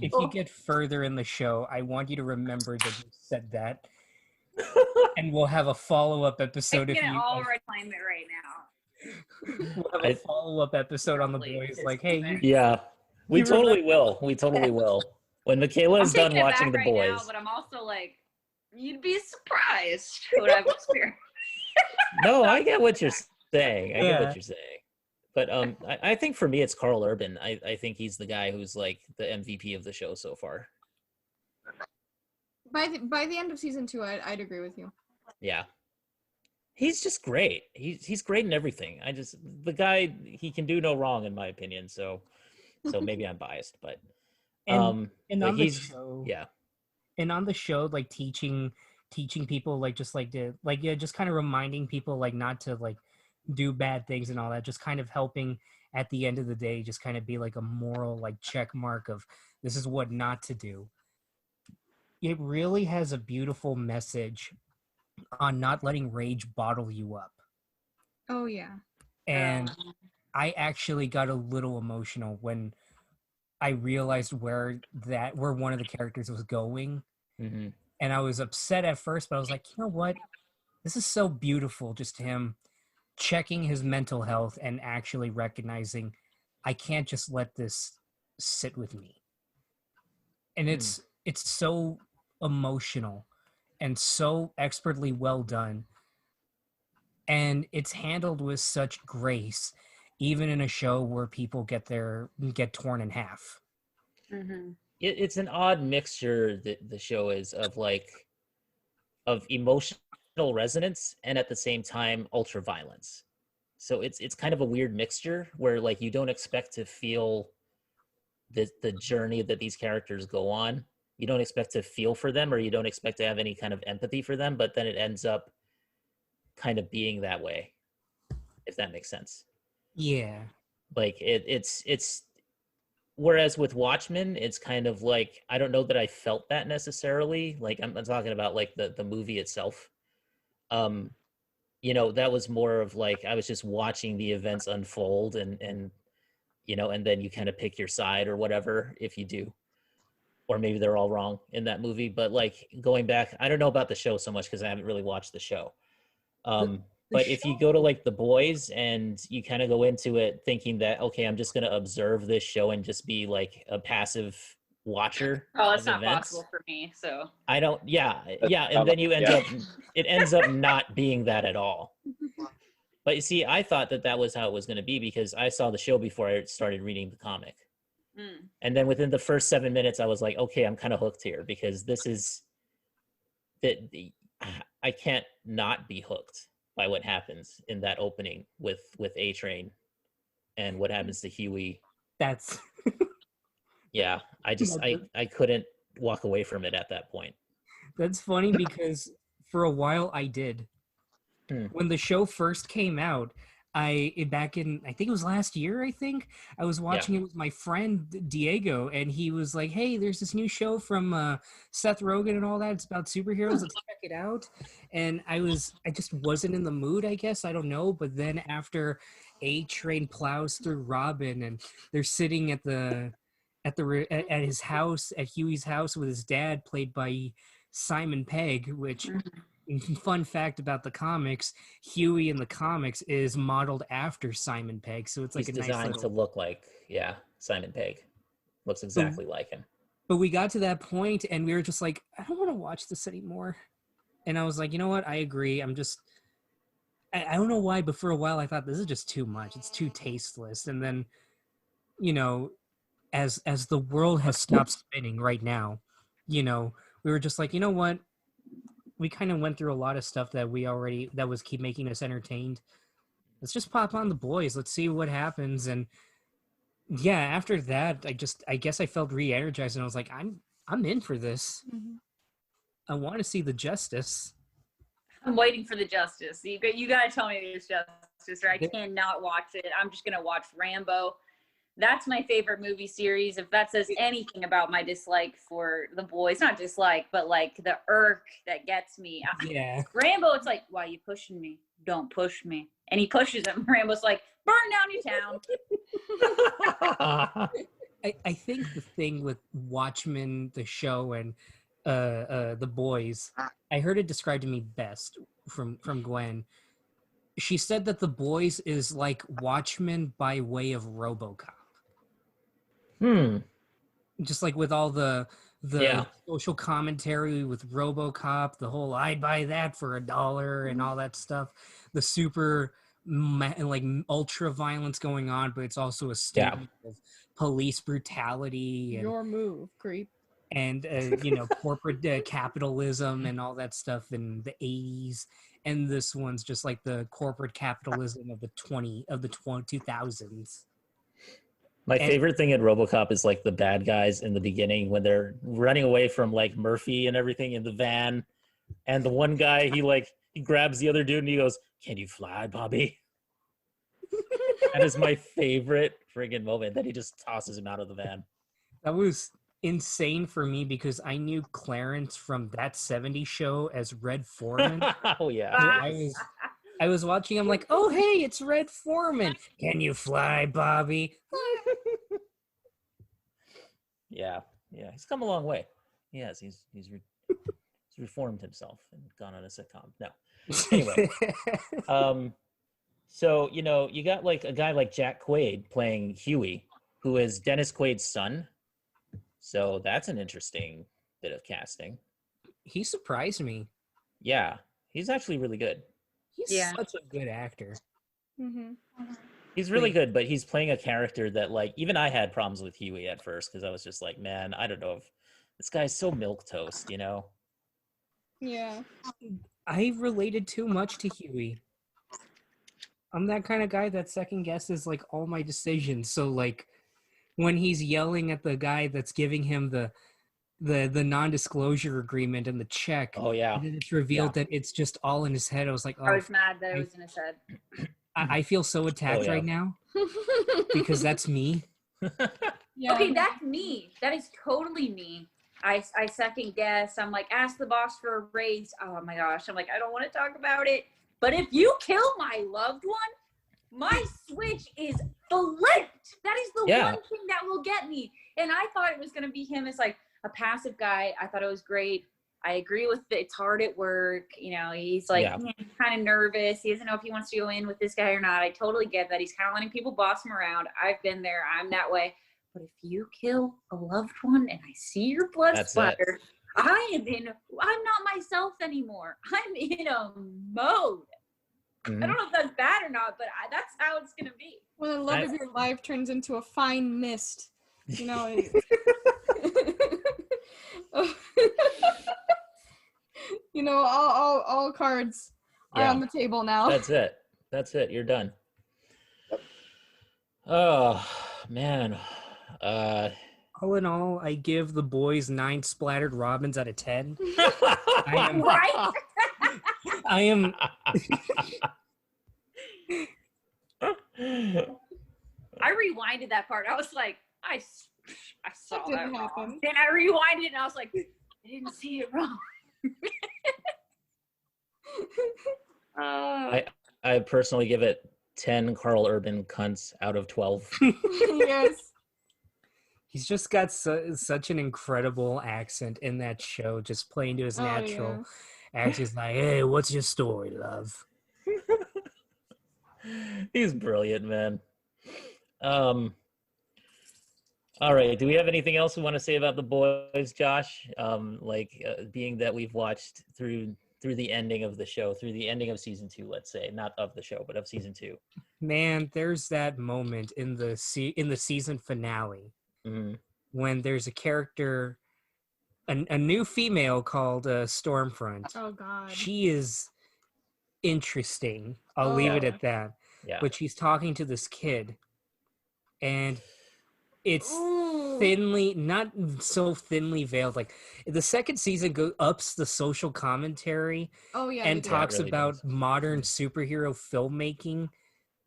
Speaker 4: If you get further in the show, I want you to remember that you said that, and we'll have a follow-up episode.
Speaker 3: I can all reclaim it right now.
Speaker 4: We'll have a follow-up episode on The Boys. Like, hey,
Speaker 1: yeah, we totally will. We totally will. When Michaela is done watching The Boys.
Speaker 3: Now, but I'm also like, you'd be surprised what I've experienced.
Speaker 1: No, I get what you're saying. I get what you're saying. But I think for me, it's Carl Urban. I think he's the guy who's like the MVP of the show so far.
Speaker 5: By the end of season 2, I'd agree with you.
Speaker 1: Yeah. He's just great. He's great in everything. The guy, he can do no wrong in my opinion. So maybe I'm biased, but
Speaker 4: and on the show,
Speaker 1: yeah.
Speaker 4: And on the show, like teaching people, like just kind of reminding people like not to like do bad things and all that, just kind of helping at the end of the day, just kind of be like a moral like check mark of this is what not to do. It really has a beautiful message on not letting rage bottle you up.
Speaker 5: Oh yeah.
Speaker 4: And I actually got a little emotional when I realized where one of the characters was going.
Speaker 1: Mm-hmm.
Speaker 4: And I was upset at first, but I was like, you know what? This is so beautiful, just him checking his mental health and actually recognizing I can't just let this sit with me. And it's so emotional and so expertly well done. And it's handled with such grace, even in a show where people get torn in half.
Speaker 3: Mm-hmm.
Speaker 1: It's an odd mixture that the show is of emotional resonance and at the same time ultra violence. So it's kind of a weird mixture where like you don't expect to feel the journey that these characters go on. You don't expect to feel for them, or you don't expect to have any kind of empathy for them, but then it ends up kind of being that way, if that makes sense.
Speaker 4: Yeah.
Speaker 1: Like it's whereas with Watchmen, it's kind of like, I don't know that I felt that necessarily. Like I'm talking about like the movie itself. That was more of like, I was just watching the events unfold and and then you kind of pick your side or whatever, if you do. or maybe they're all wrong in that movie. But like going back, I don't know about the show so much because I haven't really watched the show. But if you go to like The Boys and you kind of go into it thinking that, okay, I'm just going to observe this show and just be like a passive watcher
Speaker 3: Oh, it's
Speaker 1: of
Speaker 3: not
Speaker 1: events.
Speaker 3: possible for me. So
Speaker 1: I don't, yeah. And then you end up, it ends up not being that at all. But you see, I thought that was how it was going to be because I saw the show before I started reading the comic. And then within the first 7 minutes, I was like, okay, I'm kind of hooked here because this is that I can't not be hooked by what happens in that opening with A-Train and what happens to Huey.
Speaker 4: That's
Speaker 1: yeah, I couldn't walk away from it at that point.
Speaker 4: That's funny because for a while I did. When the show first came out, back in, I think it was last year, I was watching it with my friend Diego, and he was like, hey, there's this new show from Seth Rogen and all that. It's about superheroes. Let's check it out. And I just wasn't in the mood, I guess. I don't know. But then after A-Train plows through Robin and they're sitting at his house, at Huey's house with his dad, played by Simon Pegg, which... Fun fact about the comics, Huey in the comics is modeled after Simon Pegg, so it's like
Speaker 1: he's
Speaker 4: a
Speaker 1: designed
Speaker 4: nice
Speaker 1: to look like Simon Pegg. Looks exactly like him.
Speaker 4: But we got to that point and we were just like, I don't want to watch this anymore. And I was like, you know what? I agree. I don't know why, but for a while I thought this is just too much. It's too tasteless. And then, you know, as the world has stopped spinning right now, you know, we were just like, you know what? We kind of went through a lot of stuff that was keep making us entertained. Let's just pop on The Boys. Let's see what happens. And yeah, after that, I guess I felt re-energized and I was like, I'm in for this. I want to see the justice.
Speaker 3: I'm waiting for the justice. You got to tell me there's justice, or I cannot watch it. I'm just going to watch Rambo. That's my favorite movie series. If that says anything about my dislike for The Boys, not dislike, but like the irk that gets me.
Speaker 4: Yeah.
Speaker 3: Rambo, it's like, why are you pushing me? Don't push me. And he pushes him. Rambo's like, burn down your town.
Speaker 4: I think the thing with Watchmen, the show, and The Boys, I heard it described to me best from Gwen. She said that The Boys is like Watchmen by way of RoboCop. Just like with all the social commentary with RoboCop, the whole I'd buy that for $1 and all that stuff, the super like ultra violence going on, but it's also a statement of police brutality and
Speaker 5: your move, creep,
Speaker 4: and you know, corporate capitalism and all that stuff in the 80s. And this one's just like the corporate capitalism of the 2000s.
Speaker 1: My favorite thing in RoboCop is like the bad guys in the beginning when they're running away from like Murphy and everything in the van, and the one guy he grabs the other dude and he goes, "Can you fly, Bobby?" That is my favorite friggin' moment. That he just tosses him out of the van.
Speaker 4: That was insane for me because I knew Clarence from That 70s Show as Red Foreman.
Speaker 1: Oh yeah.
Speaker 4: I was watching. I'm like, oh hey, it's Red Foreman. Can you fly, Bobby?
Speaker 1: Yeah. He's come a long way. Yes, he's reformed himself and gone on a sitcom. No. Anyway. So you know, you got like a guy like Jack Quaid playing Huey, who is Dennis Quaid's son. So that's an interesting bit of casting.
Speaker 4: He surprised me.
Speaker 1: Yeah, he's actually really good.
Speaker 4: He's such a good actor.
Speaker 1: He's really good, but he's playing a character that, like, even I had problems with Huey at first because I was just like, man, I don't know if this guy's so milquetoast, you know?
Speaker 5: Yeah.
Speaker 4: I related too much to Huey. I'm that kind of guy that second guesses like all my decisions. So like when he's yelling at the guy that's giving him the non-disclosure agreement and the check.
Speaker 1: Oh yeah.
Speaker 4: And then it's revealed that it's just all in his head. I was like, oh,
Speaker 3: I was mad that it was in his head.
Speaker 4: I feel so attacked right now because that's me.
Speaker 5: Yeah.
Speaker 3: Okay, that's me. That is totally me. I second guess. I'm like, ask the boss for a raise. Oh my gosh. I'm like, I don't want to talk about it. But if you kill my loved one, my switch is flipped. That is the one thing that will get me. And I thought it was going to be him as like, a passive guy. I thought it was great. I agree with it's hard at work. You know, he's like kind of nervous. He doesn't know if he wants to go in with this guy or not. I totally get that. He's kind of letting people boss him around. I've been there. I'm that way. But if you kill a loved one and I see your blood splatter, I'm not myself anymore. I'm in a mode. I don't know if that's bad or not, but that's how it's going to be.
Speaker 5: When the love of your life turns into a fine mist, you know. You know, all cards are on the table now.
Speaker 1: That's it. You're done. Oh, man.
Speaker 4: All in all, I give the boys 9 splattered Robins out of 10.
Speaker 3: Right?
Speaker 4: I am.
Speaker 3: I rewinded that part. I was like, I saw that
Speaker 5: happen.
Speaker 3: Wrong. Then I rewinded and I was like, I didn't see it wrong.
Speaker 1: I personally give it 10 Carl Urban cunts out of 12.
Speaker 5: Yes.
Speaker 4: He's just got such an incredible accent in that show, just playing to his natural accent. He's like, hey, what's your story, love?
Speaker 1: He's brilliant, man. All right. Do we have anything else we want to say about the boys, Josh? Being that we've watched through the ending of the show, through the ending of season 2, let's say, not of the show, but of season 2.
Speaker 4: Man, there's that moment in the season finale when there's a character, a new female called Stormfront.
Speaker 5: Oh God.
Speaker 4: She is interesting. I'll leave it at that.
Speaker 1: Yeah.
Speaker 4: But she's talking to this kid, and it's thinly, not so thinly veiled. Like the second season ups the social commentary. And talks
Speaker 1: really
Speaker 4: about modern superhero filmmaking.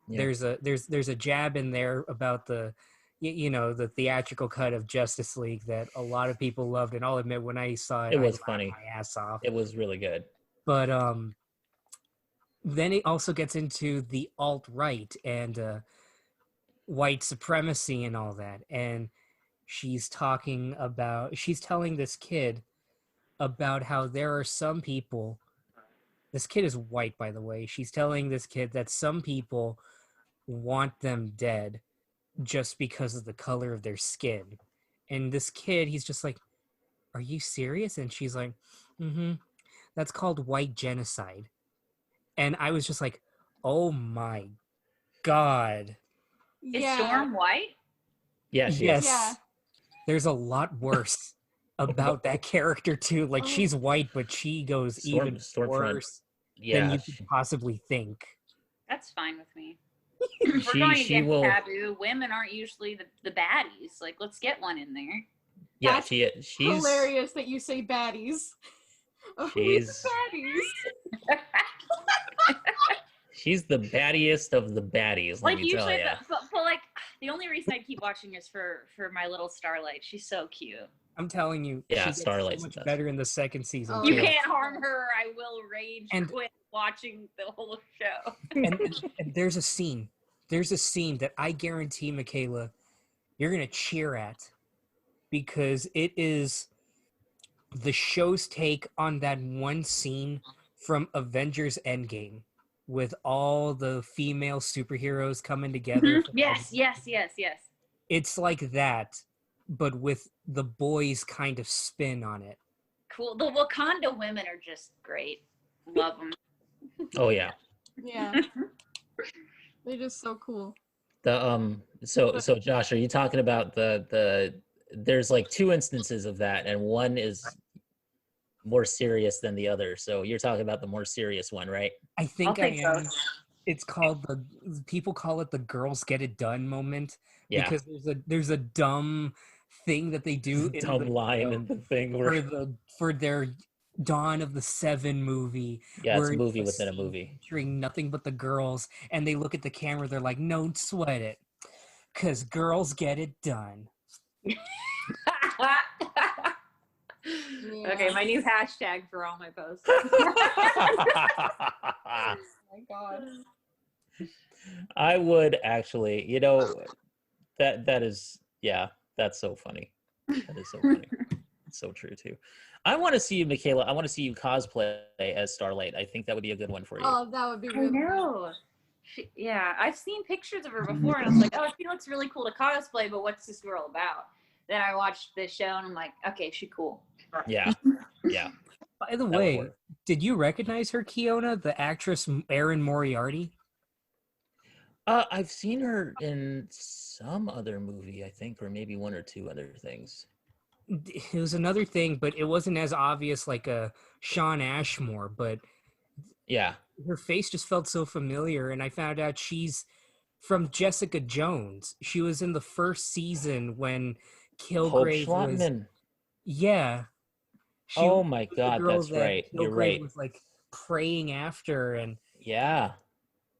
Speaker 4: Yeah. There's a jab in there about the theatrical cut of Justice League that a lot of people loved, and I'll admit when I saw it,
Speaker 1: it was
Speaker 4: I
Speaker 1: funny.
Speaker 4: laughed my ass off.
Speaker 1: It was really good.
Speaker 4: But then it also gets into the alt-right and white supremacy and all that. And she's telling this kid about how there are some people, this kid is white, by the way. She's telling this kid that some people want them dead just because of the color of their skin. And this kid, he's just like, are you serious? And she's like, that's called white genocide. And I was just like, oh my God.
Speaker 3: Is Storm white?
Speaker 1: Yeah, she is.
Speaker 5: Yeah.
Speaker 4: There's a lot worse about that character too. Like she's white, but she goes even worse than you could possibly think.
Speaker 3: That's fine with me. We're going against taboo. Women aren't usually the baddies. Like, let's get one in there.
Speaker 1: Yeah,
Speaker 5: That's
Speaker 1: she's
Speaker 5: hilarious that you say baddies.
Speaker 1: She's
Speaker 5: baddies.
Speaker 1: She's the battiest of the baddies.
Speaker 3: Like usually, but like the only reason I keep watching is for my little Starlight. She's so cute.
Speaker 4: I'm telling you,
Speaker 1: yeah,
Speaker 4: she gets
Speaker 1: Starlight's
Speaker 4: so much better in the second season.
Speaker 3: You can't harm her. I will rage quit watching the whole show.
Speaker 4: and there's a scene. There's a scene that I guarantee, Michaela, you're gonna cheer at, because it is the show's take on that one scene from Avengers Endgame with all the female superheroes coming together.
Speaker 3: Yes.
Speaker 4: It's like that, but with the boys' kind of spin on it.
Speaker 3: Cool. The Wakanda women are just great. Love them.
Speaker 1: Oh yeah.
Speaker 5: Yeah. They're just so cool.
Speaker 1: So Josh, are you talking about the there's like 2 instances of that, and one is more serious than the other. So you're talking about the more serious one, right?
Speaker 4: I think I am.
Speaker 3: So.
Speaker 4: It's called people call it the girls get it done moment.
Speaker 1: Yeah.
Speaker 4: Because there's a dumb thing that they do
Speaker 1: dumb line in the thing where
Speaker 4: for their Dawn of the Seven movie.
Speaker 1: Yeah, it's a movie within a movie.
Speaker 4: Featuring nothing but the girls, and they look at the camera, they're like, "Don't sweat it, 'cause girls get it done."
Speaker 3: Okay, my new hashtag for all my posts.
Speaker 5: Oh my God.
Speaker 1: I would actually, that is, yeah, that's so funny. That is so funny. so true too. I want to see you, Michaela. I want to see you cosplay as Starlight. I think that would be a good one for you.
Speaker 5: Oh, that would be
Speaker 3: I
Speaker 5: really
Speaker 3: know. Yeah, I've seen pictures of her before, and I was like, oh, she looks really cool to cosplay, but what's this girl about? Then I watched the show, and I'm like, okay, she's cool.
Speaker 1: Yeah, yeah.
Speaker 4: By the
Speaker 1: would
Speaker 4: way,
Speaker 1: work.
Speaker 4: did you recognize her, Kiona, the actress Erin Moriarty?
Speaker 1: I've seen her in some other movie, I think, or maybe one or two other things.
Speaker 4: It was another thing, but it wasn't as obvious like a Sean Ashmore, but
Speaker 1: Yeah.
Speaker 4: her face just felt so familiar, and I found out she's from Jessica Jones. She was in the first season when
Speaker 1: Hope
Speaker 4: Kilgrave was...
Speaker 1: Schlottman.
Speaker 4: Yeah. She
Speaker 1: Oh
Speaker 4: was
Speaker 1: my
Speaker 4: the
Speaker 1: God,
Speaker 4: girl
Speaker 1: that's
Speaker 4: that
Speaker 1: right. You're
Speaker 4: Kilgrave
Speaker 1: right.
Speaker 4: was like praying after, and
Speaker 1: Yeah,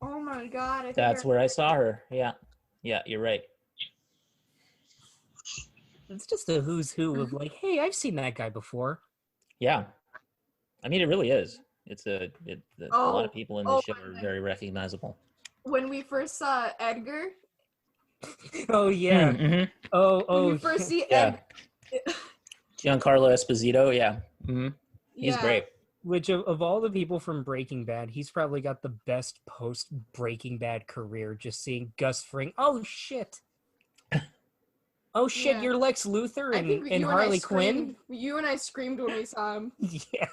Speaker 5: Oh my god! I think
Speaker 1: that's where I saw her. Yeah, yeah, you're right.
Speaker 4: it's just a who's who of like, hey, I've seen that guy before.
Speaker 1: Yeah, I mean, it really is. A lot of
Speaker 5: Oh,
Speaker 1: people in the
Speaker 5: oh
Speaker 1: show
Speaker 5: my
Speaker 1: are
Speaker 5: God.
Speaker 1: very recognizable.
Speaker 5: when we first saw Edgar,
Speaker 4: Oh yeah.
Speaker 1: Mhm.
Speaker 4: Oh,
Speaker 5: when we first see
Speaker 1: Yeah.
Speaker 5: Ed,
Speaker 1: Giancarlo Esposito. Yeah, he's
Speaker 5: yeah,
Speaker 1: great.
Speaker 4: which of all the people from Breaking Bad, he's probably got the best post Breaking Bad career. Just seeing Gus Fring. Oh shit. Oh shit,
Speaker 5: Yeah.
Speaker 4: you're Lex Luthor
Speaker 5: I
Speaker 4: and,
Speaker 5: think
Speaker 4: and
Speaker 5: you
Speaker 4: Harley
Speaker 5: and I
Speaker 4: Quinn?
Speaker 5: screamed. You and I screamed when we saw him.
Speaker 4: Yeah.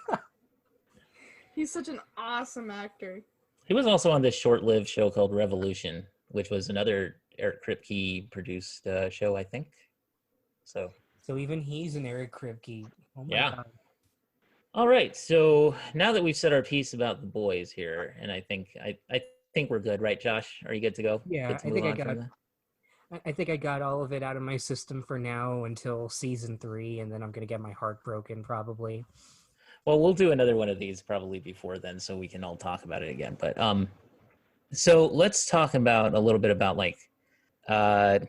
Speaker 5: He's such an awesome actor.
Speaker 1: He was also on this short-lived show called Revolution, which was another Eric Kripke produced show, I think. So
Speaker 4: So even he's an Eric Kripke. Oh my
Speaker 1: Yeah.
Speaker 4: god.
Speaker 1: all right, so now that we've said our piece about the boys here, and I think we're good, right, Josh? Are you good to go?
Speaker 4: Yeah,
Speaker 1: Good to
Speaker 4: I
Speaker 1: move
Speaker 4: think I
Speaker 1: on from
Speaker 4: got
Speaker 1: that?
Speaker 4: I think I got all of it out of my system for now until season 3, and then I'm gonna get my heart broken probably.
Speaker 1: Well, we'll do another one of these probably before then, so we can all talk about it again. But so let's talk about a little bit about like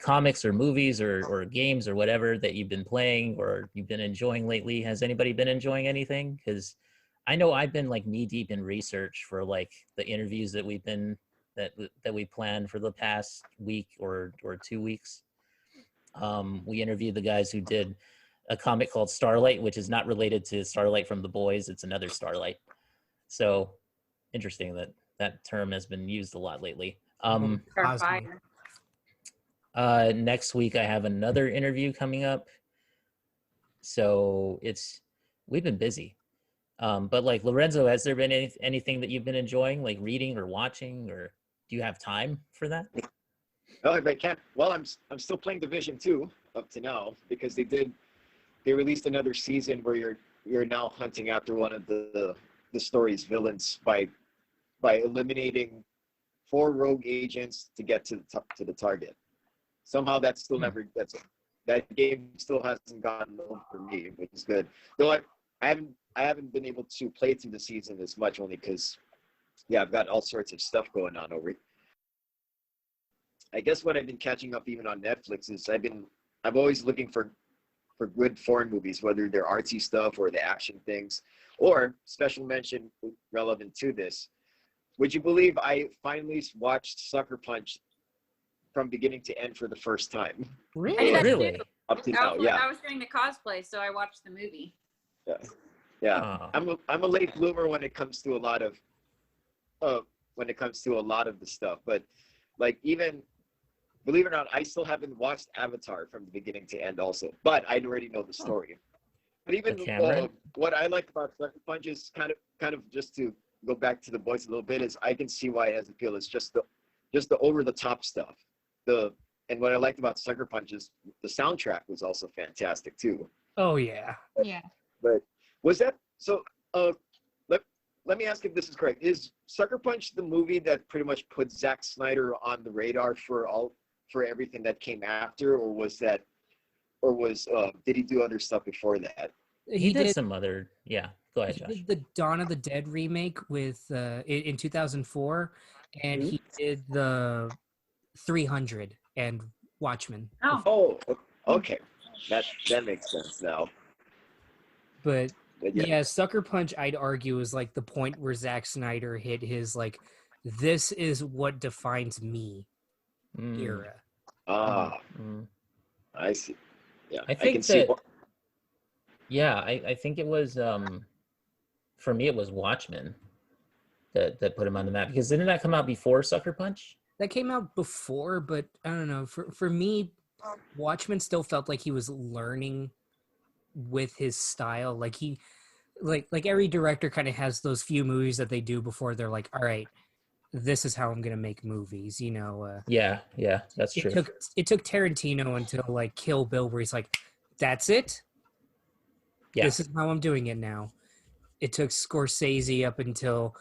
Speaker 1: comics or movies or games or whatever that you've been playing or you've been enjoying lately. Has anybody been enjoying anything? Because I know I've been like knee deep in research for like the interviews that we planned for the past week or 2 weeks. We interviewed the guys who did a comic called Starlight, which is not related to Starlight from The Boys. It's another Starlight. So interesting that term has been used a lot lately.
Speaker 4: Cosby.
Speaker 1: Next week I have another interview coming up. So we've been busy. But like Lorenzo, has there been anything that you've been enjoying, like reading or watching, or do you have time for that?
Speaker 2: Oh, if I can't. Well, I'm still playing Division 2 up to now because they released another season where you're now hunting after one of the story's villains by eliminating 4 rogue agents to get to the target. Somehow that's still that game still hasn't gotten old for me, which is good. Though I haven't been able to play through the season as much only because I've got all sorts of stuff going on over. I guess what I've been catching up even on Netflix is I'm always looking for good foreign movies, whether they're artsy stuff or the action things, or special mention relevant to this. Would you believe I finally watched Sucker Punch from beginning to end for the first time?
Speaker 3: I did that
Speaker 1: Really?
Speaker 3: too.
Speaker 2: Up to now, yeah.
Speaker 3: I was doing the cosplay, so I watched the movie.
Speaker 2: Yeah.
Speaker 1: Oh.
Speaker 2: I'm a late bloomer when it comes to a lot of the stuff, but like even believe it or not, I still haven't watched Avatar from the beginning to end also, but I already know the story. But even what I like about Sucker Punch is kind of just to go back to the boys a little bit is I can see why it has appeal. It's just the over the top stuff. And what I liked about Sucker Punch is the soundtrack was also fantastic too.
Speaker 4: Oh yeah.
Speaker 5: Yeah.
Speaker 2: But was that so? Let me ask if this is correct. Is Sucker Punch the movie that pretty much put Zack Snyder on the radar for everything that came after, or did he do other stuff before that?
Speaker 1: He did some other, yeah. Go ahead,
Speaker 4: He
Speaker 1: Josh.
Speaker 4: did the Dawn of the Dead remake with in 2004, and he did the 300 and Watchmen.
Speaker 3: Oh,
Speaker 2: Oh, okay. That makes sense now.
Speaker 4: But
Speaker 2: But
Speaker 4: yeah, Sucker Punch, I'd argue, is like the point where Zack Snyder hit his like, this is what defines me
Speaker 1: Yeah, I think it was for me it was Watchmen that put him on the map, because didn't that come out before Sucker Punch?
Speaker 4: That came out before, but I don't know. For me, Watchmen still felt like he was learning with his style. Like he, like every director kind of has those few movies that they do before they're like, all right, this is how I'm gonna make movies.
Speaker 1: Yeah, that's
Speaker 4: it
Speaker 1: true.
Speaker 4: took Tarantino until like Kill Bill, where he's like, that's it.
Speaker 1: Yeah.
Speaker 4: This is how I'm doing it now. It took Scorsese up until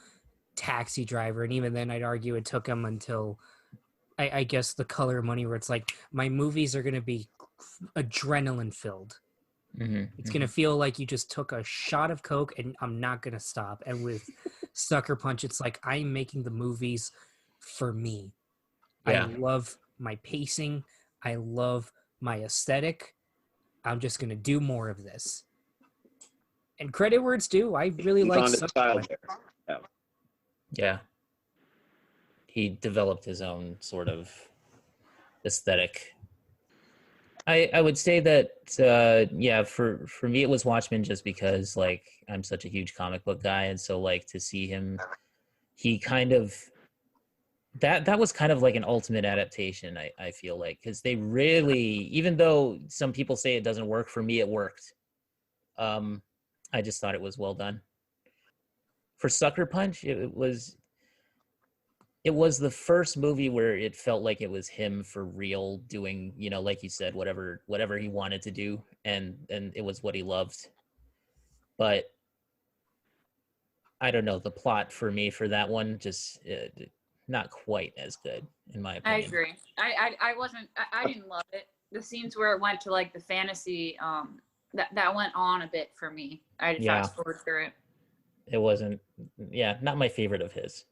Speaker 4: Taxi Driver, and even then, I'd argue it took him until I guess The Color of Money, where it's like my movies are gonna be adrenaline filled. It's gonna feel like you just took a shot of coke, and I'm not gonna stop. And with Sucker Punch, it's like I'm making the movies for me.
Speaker 1: Yeah.
Speaker 4: I love my pacing. I love my aesthetic. I'm just gonna do more of this. And credit where it's due. I really
Speaker 2: He
Speaker 4: like
Speaker 2: found his
Speaker 4: Sucker
Speaker 2: style
Speaker 4: Punch.
Speaker 2: there.
Speaker 1: Yeah. He developed his own sort of aesthetic. I would say that yeah, for me it was Watchmen, just because like I'm such a huge comic book guy, and so like to see him, he kind of that was kind of like an ultimate adaptation, I feel like, because they really, even though some people say it doesn't work, for me it worked. I just thought it was well done. For Sucker Punch, it was the first movie where it felt like it was him for real, doing, like you said, whatever he wanted to do, and it was what he loved. But I don't know, the plot for me for that one just not quite as good, in my
Speaker 3: I
Speaker 1: opinion.
Speaker 3: agree. I didn't love it. The scenes where it went to like the fantasy, that went on a bit for me. I had to fast forward through it.
Speaker 1: It wasn't, not my favorite of his,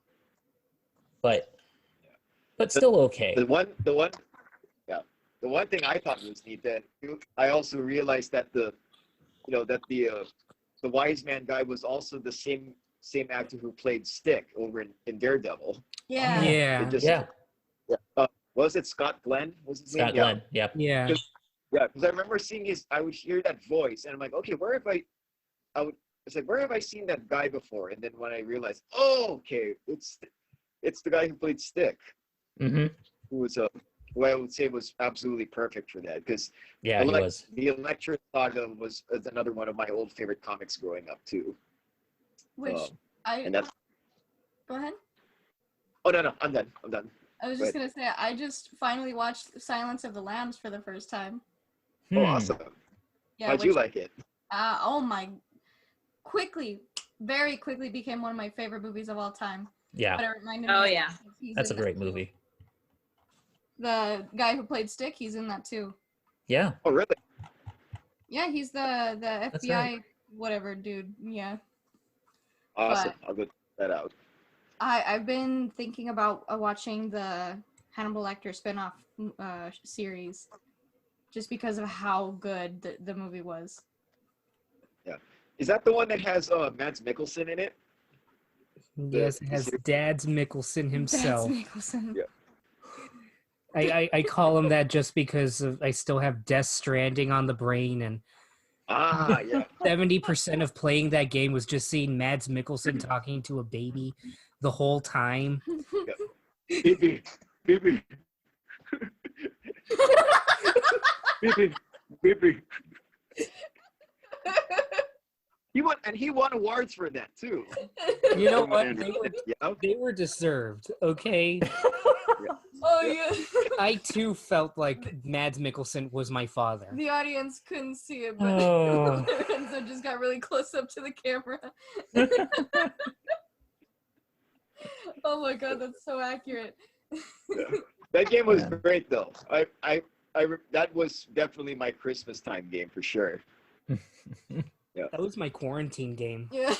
Speaker 1: but still okay.
Speaker 2: The one thing I thought was neat, that I also realized that the wise man guy was also the same actor who played Stick over in Daredevil.
Speaker 5: Yeah.
Speaker 4: Yeah.
Speaker 2: Was it Scott Glenn? Was his
Speaker 1: Scott
Speaker 2: name?
Speaker 1: Glenn. Yep.
Speaker 4: Yeah.
Speaker 2: Yeah, because I remember seeing I would hear that voice, and I'm like, okay, it's like, where have I seen that guy before? And then when I realized, oh, okay, it's the guy who played Stick,
Speaker 1: Mm-hmm.
Speaker 2: who I would say was absolutely perfect for that, because
Speaker 1: Yeah, he was.
Speaker 2: the Electra saga was another one of my old favorite comics growing up too.
Speaker 5: Which
Speaker 2: And that's.
Speaker 5: Go ahead.
Speaker 2: Oh no, I'm done.
Speaker 5: I was just gonna say I just finally watched Silence of the Lambs for the first time.
Speaker 2: Oh, awesome.
Speaker 5: Yeah.
Speaker 2: How'd you like it?
Speaker 5: Oh my! Very quickly became one of my favorite movies of all time.
Speaker 1: Yeah.
Speaker 5: But it reminded me.
Speaker 3: Oh yeah.
Speaker 1: That's a great movie.
Speaker 5: The guy who played Stick, he's in that too.
Speaker 1: Yeah.
Speaker 2: Oh really?
Speaker 5: Yeah, he's the FBI
Speaker 1: right.
Speaker 5: whatever dude. Yeah.
Speaker 2: Awesome.
Speaker 5: But
Speaker 2: I'll go check that out.
Speaker 5: I've been thinking about watching the Hannibal Lecter spinoff series, just because of how good the movie was.
Speaker 2: Yeah. Is that the one that has Mads Mikkelsen in it?
Speaker 4: Yes, it has Dads Mikkelsen himself.
Speaker 5: Mads Mikkelsen.
Speaker 2: Yeah.
Speaker 4: I call him that just because I still have Death Stranding on the brain, and
Speaker 2: Yeah.
Speaker 4: 70% of playing that game was just seeing Mads Mikkelsen talking to a baby the whole time.
Speaker 2: Baby. Baby. He won awards for that too.
Speaker 4: You know what?
Speaker 2: Yeah.
Speaker 4: They were deserved, okay?
Speaker 5: Oh yeah.
Speaker 4: I too felt like Mads Mikkelsen was my father.
Speaker 5: The audience couldn't see it, but
Speaker 1: Oh.
Speaker 5: Lorenzo just got really close up to the camera. Oh my god, that's so accurate.
Speaker 2: That game was great though. That was definitely my Christmas time game for sure.
Speaker 4: That was my quarantine game.
Speaker 5: Yeah.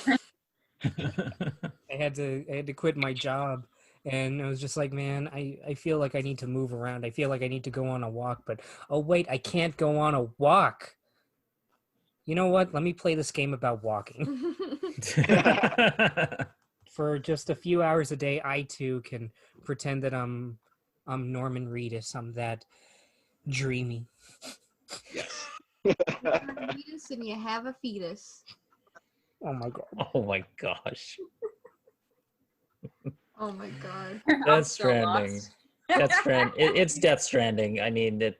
Speaker 4: I had to quit my job, and I was just like, man, I feel like I need to move around. I feel like I need to go on a walk, but oh wait, I can't go on a walk. You know what? Let me play this game about walking. For just a few hours a day, I too can pretend that I'm Norman Reedus. I'm that dreamy.
Speaker 2: Yes.
Speaker 5: Fetus and you have a fetus.
Speaker 4: Oh my god.
Speaker 1: Oh my gosh.
Speaker 5: Oh my god.
Speaker 3: I'm
Speaker 1: Death
Speaker 3: still
Speaker 1: Stranding.
Speaker 3: lost.
Speaker 1: Death Strand. It's Death Stranding. I mean,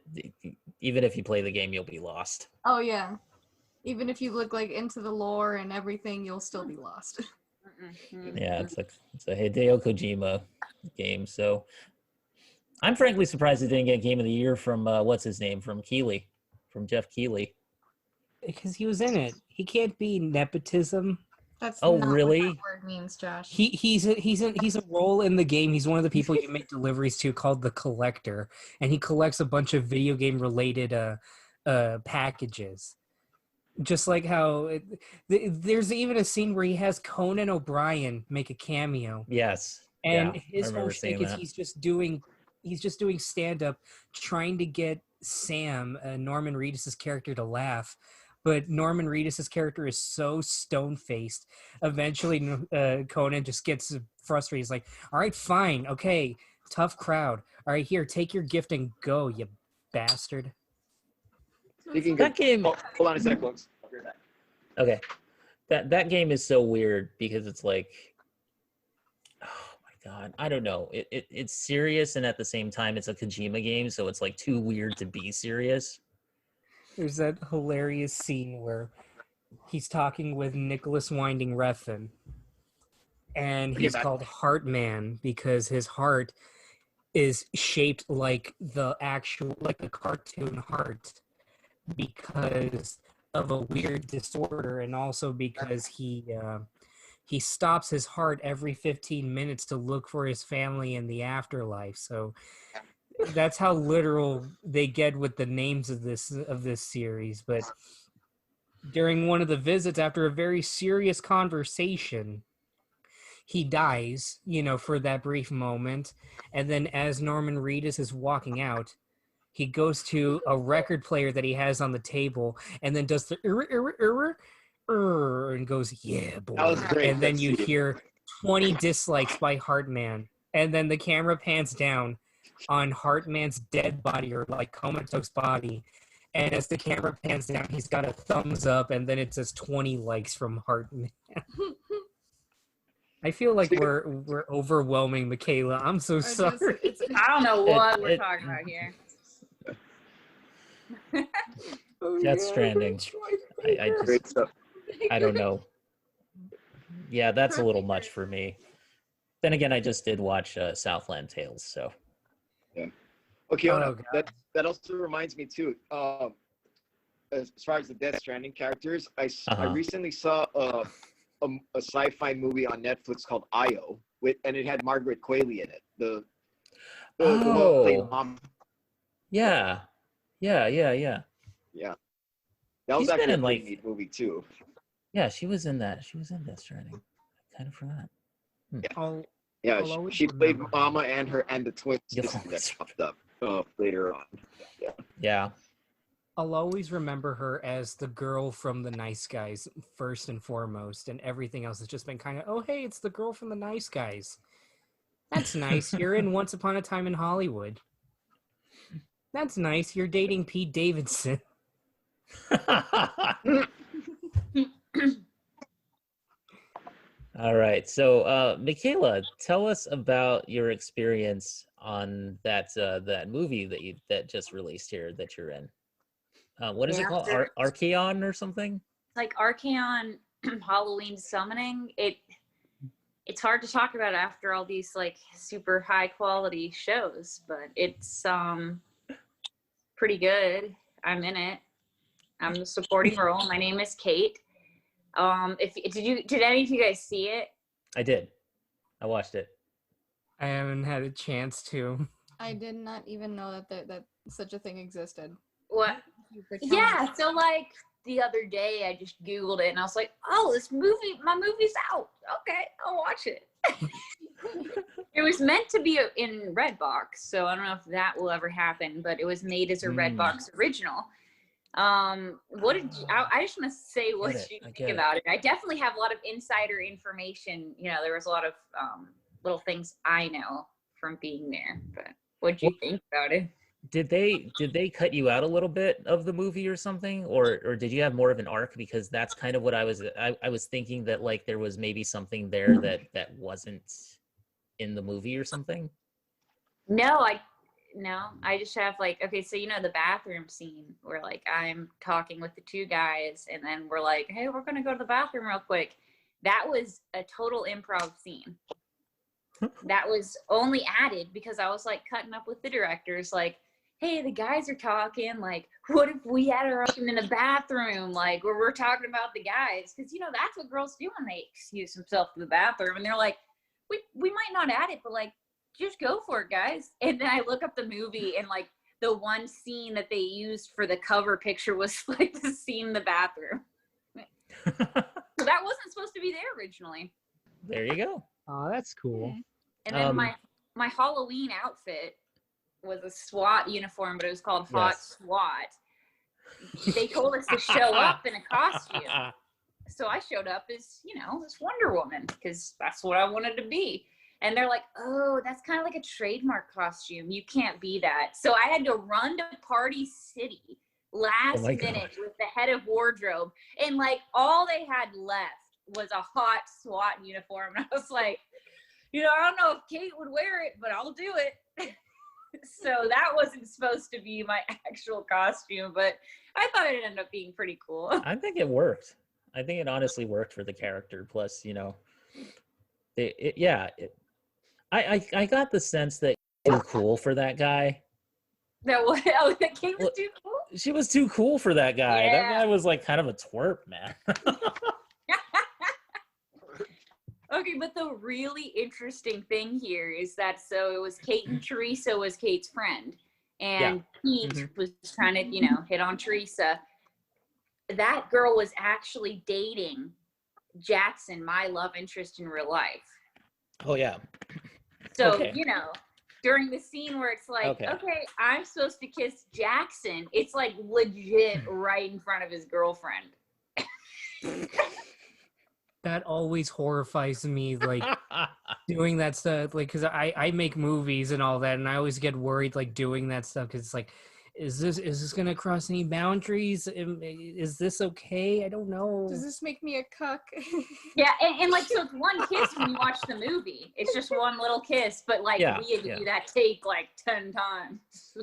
Speaker 1: even if you play the game, you'll be lost.
Speaker 5: Oh yeah. Even if you look like into the lore and everything, you'll still be lost.
Speaker 1: Yeah, it's a Hideo Kojima game. So I'm frankly surprised it didn't get Game of the Year from what's his name, from Jeff Keighley.
Speaker 4: Because he was in it. He can't be nepotism.
Speaker 5: That's
Speaker 1: Oh,
Speaker 5: not
Speaker 1: really?
Speaker 5: what that word means, Josh.
Speaker 4: He's a role in the game. He's one of the people you make deliveries to called the Collector, and he collects a bunch of video game related packages. Just like how there's even a scene where he has Conan O'Brien make a cameo,
Speaker 1: Yes.
Speaker 4: and
Speaker 1: Yeah, I
Speaker 4: his whole
Speaker 1: remember
Speaker 4: shtick
Speaker 1: seeing
Speaker 4: is
Speaker 1: that.
Speaker 4: he's just doing stand up, trying to get Sam, Norman Reedus's character, to laugh. But Norman Reedus's character is so stone-faced. Eventually, Conan just gets frustrated. He's like, "All right, fine, okay, tough crowd. All right, here, take your gift and go, you bastard."
Speaker 2: Speaking
Speaker 1: That
Speaker 2: of,
Speaker 1: game.
Speaker 2: hold on a sec, folks. I'll be right back.
Speaker 1: Okay, that game is so weird because it's like, oh my god, I don't know. It's serious and at the same time it's a Kojima game, so it's like too weird to be serious.
Speaker 4: There's that hilarious scene where he's talking with Nicholas Winding Refn, and
Speaker 2: Okay,
Speaker 4: he's
Speaker 2: back.
Speaker 4: called Heartman because his heart is shaped like the cartoon heart, because of a weird disorder, and also because he stops his heart every 15 minutes to look for his family in the afterlife. So that's how literal they get with the names of this series. But during one of the visits, after a very serious conversation, he dies, for that brief moment. And then as Norman Reedus is walking out, he goes to a record player that he has on the table and then does the and goes, "Yeah, boy."
Speaker 2: That was great.
Speaker 4: And then you
Speaker 2: Let's see.
Speaker 4: hear 20 dislikes by Heartman. And then the camera pans down on Heartman's dead body, or like comatose body. And as the camera pans down, he's got a thumbs up, and then it says 20 likes from Heartman. I feel like we're overwhelming Michaela. I'm so sorry.
Speaker 3: I don't know what we're
Speaker 1: It-
Speaker 3: talking about here.
Speaker 1: Death Stranding. I
Speaker 2: Great
Speaker 1: just
Speaker 2: stuff.
Speaker 1: I don't know. Yeah, that's a little much for me. Then again, I just did watch Southland Tales, so
Speaker 2: Okay,
Speaker 4: Oh, God.
Speaker 2: that also reminds me too. As far as the Death Stranding characters, I
Speaker 1: Uh-huh.
Speaker 2: recently saw a sci-fi movie on Netflix called Io, and it had Margaret Qualley in it. The one who played mom.
Speaker 1: yeah.
Speaker 2: Yeah, that was
Speaker 1: She's been
Speaker 2: actually a
Speaker 1: in,
Speaker 2: pretty
Speaker 1: like-
Speaker 2: neat movie too.
Speaker 1: Yeah, she was in that. She was in Death Stranding. I kind of forgot.
Speaker 2: Yeah,
Speaker 4: I'll always
Speaker 2: she played
Speaker 4: remember.
Speaker 2: Mama and the twin
Speaker 1: You'll
Speaker 2: sister that
Speaker 1: always
Speaker 2: popped up later on.
Speaker 1: Yeah.
Speaker 4: I'll always remember her as the girl from The Nice Guys, first and foremost, and everything else has just been kind of, oh, hey, it's the girl from The Nice Guys. That's nice. You're in Once Upon a Time in Hollywood. That's nice. You're dating Pete Davidson.
Speaker 1: All right. So, Michaela, tell us about your experience on that movie that just released here that you're in. What is it called? Archeon or something?
Speaker 3: Like Archeon Halloween Summoning. It's hard to talk about after all these like super high quality shows, but it's pretty good. I'm in it. I'm the supporting role. My name is Kate. Did any of you guys see it?
Speaker 1: I did. I watched it.
Speaker 4: I haven't had a chance to.
Speaker 5: I did not even know that such a thing existed.
Speaker 3: What? Yeah, so like the other day I just Googled it and I was like, oh, my movie's out. Okay, I'll watch it. It was meant to be in Redbox, so I don't know if that will ever happen, but it was made as a Redbox original. I just want to say what you think about it. I definitely have a lot of insider information. There was a lot of little things I know from being there, but what'd you think about it?
Speaker 1: Did they cut you out a little bit of the movie or something, or did you have more of an arc? Because that's kind of what I was thinking, that like there was maybe something there that wasn't in the movie or something.
Speaker 3: No, I just have like, okay, so the bathroom scene where like I'm talking with the two guys and then we're like, hey, we're gonna go to the bathroom real quick. That was a total improv scene. That was only added because I was like cutting up with the directors, like, hey, the guys are talking, like, what if we had her up in the bathroom, like, where we're talking about the guys? Because, that's what girls do when they excuse themselves to the bathroom. And they're like, we might not add it, but, like, just go for it, guys. And then I look up the movie, and, like, the one scene that they used for the cover picture was, like, the scene in the bathroom. So that wasn't supposed to be there originally.
Speaker 1: There you go.
Speaker 4: Oh, that's cool.
Speaker 3: And then my Halloween outfit was a SWAT uniform, but it was called Hot SWAT. They told us to show up in a costume. So I showed up as, this Wonder Woman, because that's what I wanted to be. And they're like, oh, that's kind of like a trademark costume. You can't be that. So I had to run to Party City last minute with the head of wardrobe. And like all they had left was a hot SWAT uniform. And I was like, I don't know if Kate would wear it, but I'll do it. So that wasn't supposed to be my actual costume, but I thought it ended up being pretty cool.
Speaker 1: I think it worked. I think it honestly worked for the character. Plus, I got the sense that too cool for that guy.
Speaker 3: That Kate was too cool?
Speaker 1: She was too cool for that guy.
Speaker 3: Yeah.
Speaker 1: That guy was like kind of a twerp, man.
Speaker 3: Okay, but the really interesting thing here is that so it was Kate and Teresa was Kate's friend. And Pete was trying to, hit on Teresa. That girl was actually dating Jackson, my love interest in real life.
Speaker 1: Oh, yeah.
Speaker 3: So, during the scene where it's like, okay, I'm supposed to kiss Jackson, it's like legit right in front of his girlfriend.
Speaker 4: That always horrifies me, like doing that stuff, like, because I make movies and all that, and I always get worried, like, doing that stuff, because it's like, is this gonna cross any boundaries? Is this okay? I don't know.
Speaker 5: Does this make me a cuck?
Speaker 3: Yeah, and like, so it's one kiss when you watch the movie. It's just one little kiss, but like we had to do that take like 10 times.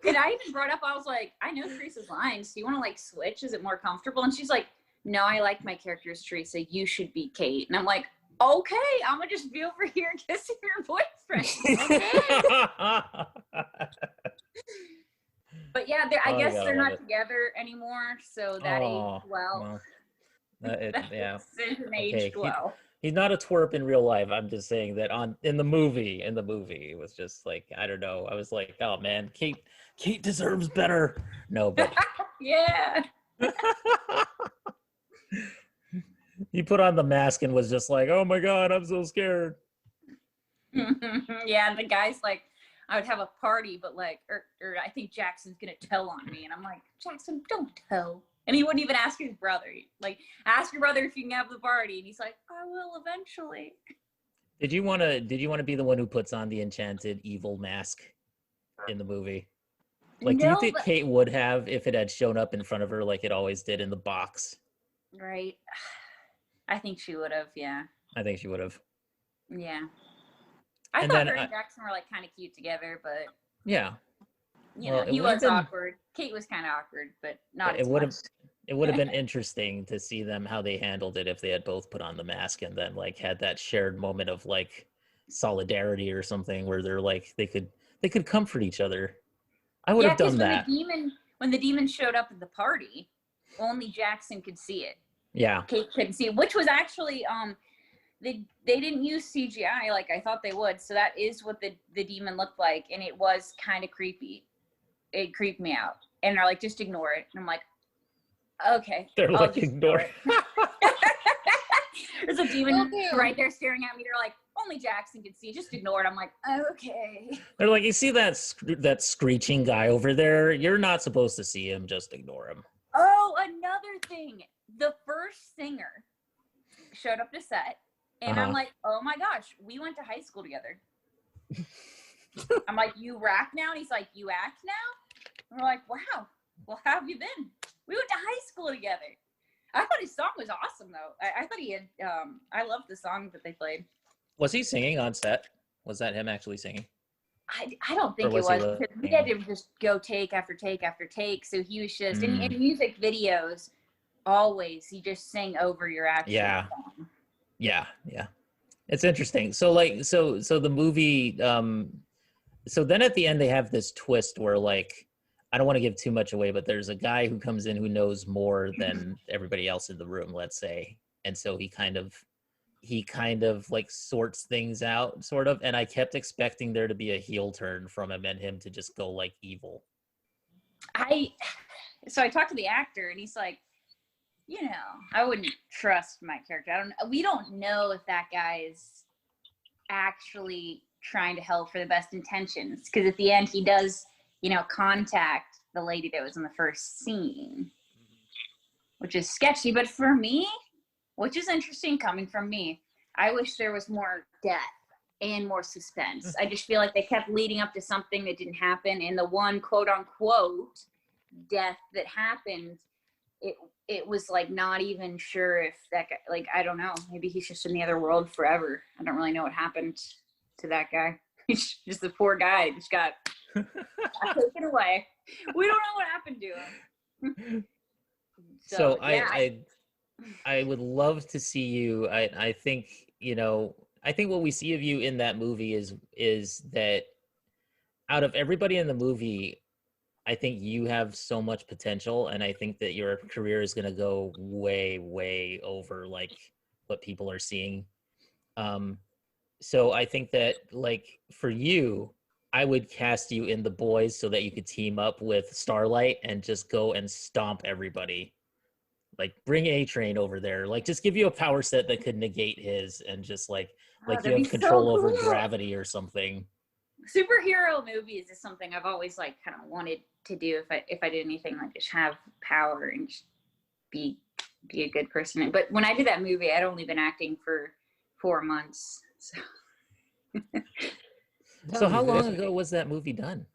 Speaker 3: And I even brought up, I was like, I know Teresa's lines. Do you want to like switch? Is it more comfortable? And she's like, no, I like my character as Teresa. You should be Kate. And I'm like, okay, I'm gonna just be over here kissing your boyfriend. Okay. But yeah, I guess they're not together anymore, so that aged well. Aged well.
Speaker 1: He's not a twerp in real life. I'm just saying that in the movie, it was just like, I don't know. I was like, oh man, Kate deserves better. No, but
Speaker 3: yeah.
Speaker 1: He put on the mask and was just like, oh my God, I'm so scared.
Speaker 3: Yeah, the guy's like, I would have a party, but like, or I think Jackson's gonna tell on me. And I'm like, Jackson, don't tell. And he wouldn't even ask his brother. Like, ask your brother if you can have the party. And he's like, I will eventually. Did you want
Speaker 1: to be the one who puts on the enchanted evil mask in the movie? Like, do you think Kate would have if it had shown up in front of her like it always did in the box?
Speaker 3: Right. I think she would have, yeah.
Speaker 1: I think she would have.
Speaker 3: Yeah. I thought her and Jackson were like kind of cute together, but
Speaker 1: yeah.
Speaker 3: He was awkward. Kate was kind of awkward, but not as much.
Speaker 1: It would have been interesting to see them how they handled it if they had both put on the mask and then like had that shared moment of like solidarity or something where they're like they could comfort each other. I would have done that.
Speaker 3: When the demon showed up at the party, only Jackson could see it.
Speaker 1: Yeah.
Speaker 3: Kate couldn't see it, which was actually they didn't use CGI like I thought they would. So that is what the demon looked like, and it was kind of creepy. It creeped me out. And they're like, just ignore it. And I'm like, okay.
Speaker 1: They're like, ignore it.
Speaker 3: There's a demon right there staring at me. They're like, only Jackson can see. Just ignore it. I'm like, okay.
Speaker 1: They're like, you see that screeching guy over there? You're not supposed to see him. Just ignore him.
Speaker 3: Oh, another thing. The first singer showed up to set, and I'm like, oh my gosh, we went to high school together. I'm like, you rap now? And he's like, you act now? And we're like, wow, well, how have you been? We went to high school together. I thought his song was awesome, though. I thought he had, I loved the songs that they played.
Speaker 1: Was he singing on set? Was that him actually singing?
Speaker 3: I don't think
Speaker 1: Or
Speaker 3: it
Speaker 1: was he
Speaker 3: was, because we had to just go take after take after take. So he was just, in music videos, always, he just sang over your actual song.
Speaker 1: Yeah. It's interesting. So like, so the movie, so then at the end they have this twist where like, I don't want to give too much away, but there's a guy who comes in who knows more than everybody else in the room, let's say. And so he kind of like sorts things out, sort of. And I kept expecting there to be a heel turn from him and him to just go like evil.
Speaker 3: So I talked to the actor and he's like, you know, I wouldn't trust my character. We don't know if that guy is actually trying to help for the best intentions. Because at the end he does, you know, contact the lady that was in the first scene, which is sketchy. But for me, which is interesting coming from me, I wish there was more death and more suspense. I just feel like they kept leading up to something that didn't happen. And the one quote unquote death that happened, it was like not even sure if that guy, like, I don't know, maybe he's just in the other world forever. I don't really know what happened to that guy. He's just the poor guy just got taken away. We don't know what happened to him.
Speaker 1: So
Speaker 3: yeah.
Speaker 1: I would love to see you. I think, you know, I think what we see of you in that movie is that out of everybody in the movie, I think you have so much potential, and I think that your career is going to go way, way over like what people are seeing. So I think that like for you, I would cast you in The Boys so that you could team up with Starlight and just go and stomp everybody. Like bring A-Train over there. Like just give you a power set that could negate his, and just like you
Speaker 3: that'd
Speaker 1: have
Speaker 3: be
Speaker 1: control
Speaker 3: so
Speaker 1: over
Speaker 3: cool.
Speaker 1: gravity or something.
Speaker 3: Superhero movies is something I've always like kind of wanted to do if I did anything, like just have power and just be a good person. But when I did that movie, I'd only been acting for 4 months.
Speaker 1: So how long ago was that movie done?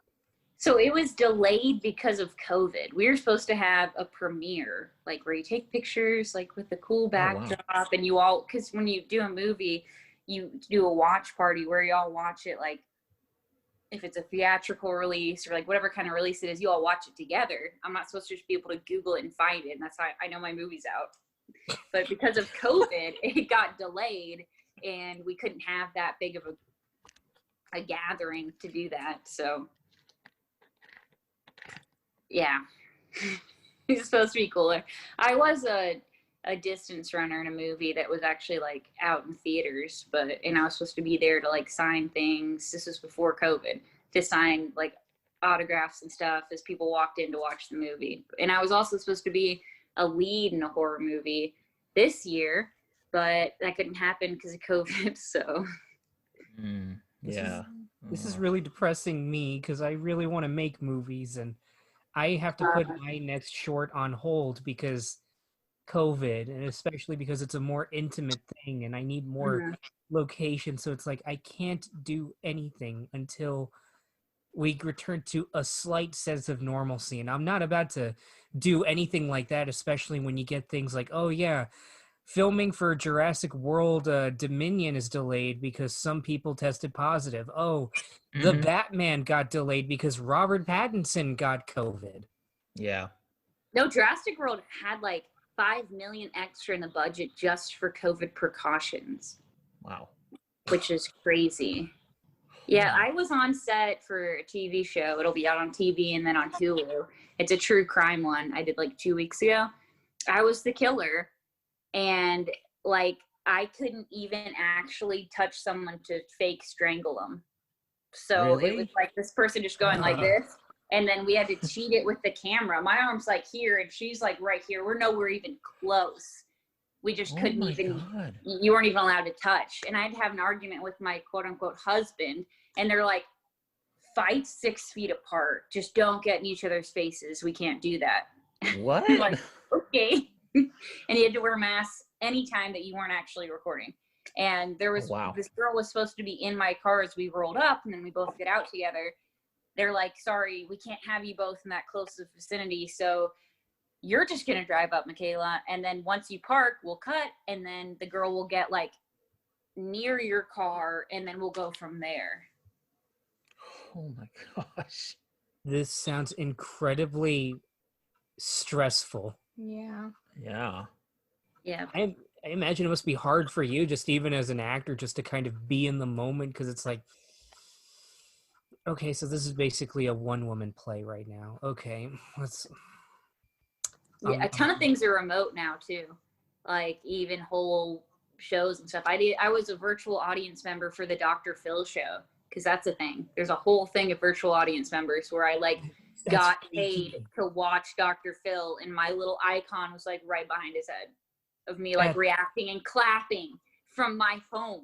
Speaker 3: So it was delayed because of COVID. We were supposed to have a premiere, like where you take pictures, like with a cool backdrop,
Speaker 1: wow.
Speaker 3: And you all, because when you do a movie, you do a watch party where you all watch it, like if it's a theatrical release or like whatever kind of release it is, you all watch it together. I'm not supposed to just be able to Google it and find it, and that's how I know my movie's out. But because of COVID, it got delayed, and we couldn't have that big of a gathering to do that. So yeah, it's supposed to be cooler. I was a distance runner in a movie that was actually like out in theaters, and I was supposed to be there to like sign things. This was before COVID, to sign like autographs and stuff as people walked in to watch the movie. And I was also supposed to be a lead in a horror movie this year, but that couldn't happen because of COVID. So
Speaker 1: yeah,
Speaker 4: this is really depressing me because I really want to make movies, and I have to put my next short on hold because COVID, and especially because it's a more intimate thing and I need more location. So it's like I can't do anything until we return to a slight sense of normalcy. And I'm not about to do anything like that, especially when you get things like, oh yeah, filming for Jurassic World Dominion is delayed because some people tested positive. Oh, the Batman got delayed because Robert Pattinson got COVID.
Speaker 1: Yeah.
Speaker 3: No, Jurassic World had like 5 million extra in the budget just for COVID precautions.
Speaker 1: Wow.
Speaker 3: Which is crazy. Yeah, I was on set for a TV show. It'll be out on TV and then on Hulu. It's a true crime one I did like 2 weeks ago. I was the killer, and like I couldn't even actually touch someone to fake strangle them. So
Speaker 1: Really?
Speaker 3: It was like this person just going like this, and then we had to cheat it with the camera. My arm's like here and she's like right here. We're nowhere even close. We just couldn't even,
Speaker 1: God.
Speaker 3: You weren't even allowed to touch. And I'd have an argument with my quote unquote husband, and they're like, fight 6 feet apart. Just don't get in each other's faces. We can't do that.
Speaker 1: What?
Speaker 3: Like, okay. And he had to wear masks anytime that you weren't actually recording. And there was
Speaker 1: wow.
Speaker 3: this girl was supposed to be in my car as we rolled up, and then we both get out together. They're like, sorry, we can't have you both in that close of vicinity, so you're just gonna drive up, Michaela, and then once you park, we'll cut, and then the girl will get like near your car, and then we'll go from there.
Speaker 1: Oh my gosh.
Speaker 4: This sounds incredibly stressful.
Speaker 5: Yeah.
Speaker 1: Yeah.
Speaker 3: Yeah.
Speaker 4: I imagine it must be hard for you, just even as an actor, just to kind of be in the moment, because it's like, okay, so this is basically a one-woman play right now. Okay, let's.
Speaker 3: Yeah, a ton of things are remote now too, like even whole shows and stuff. I was a virtual audience member for the Dr. Phil show, because that's a thing. There's a whole thing of virtual audience members where I like got paid to watch Dr. Phil, and my little icon was like right behind his head of me like reacting and clapping from my phone.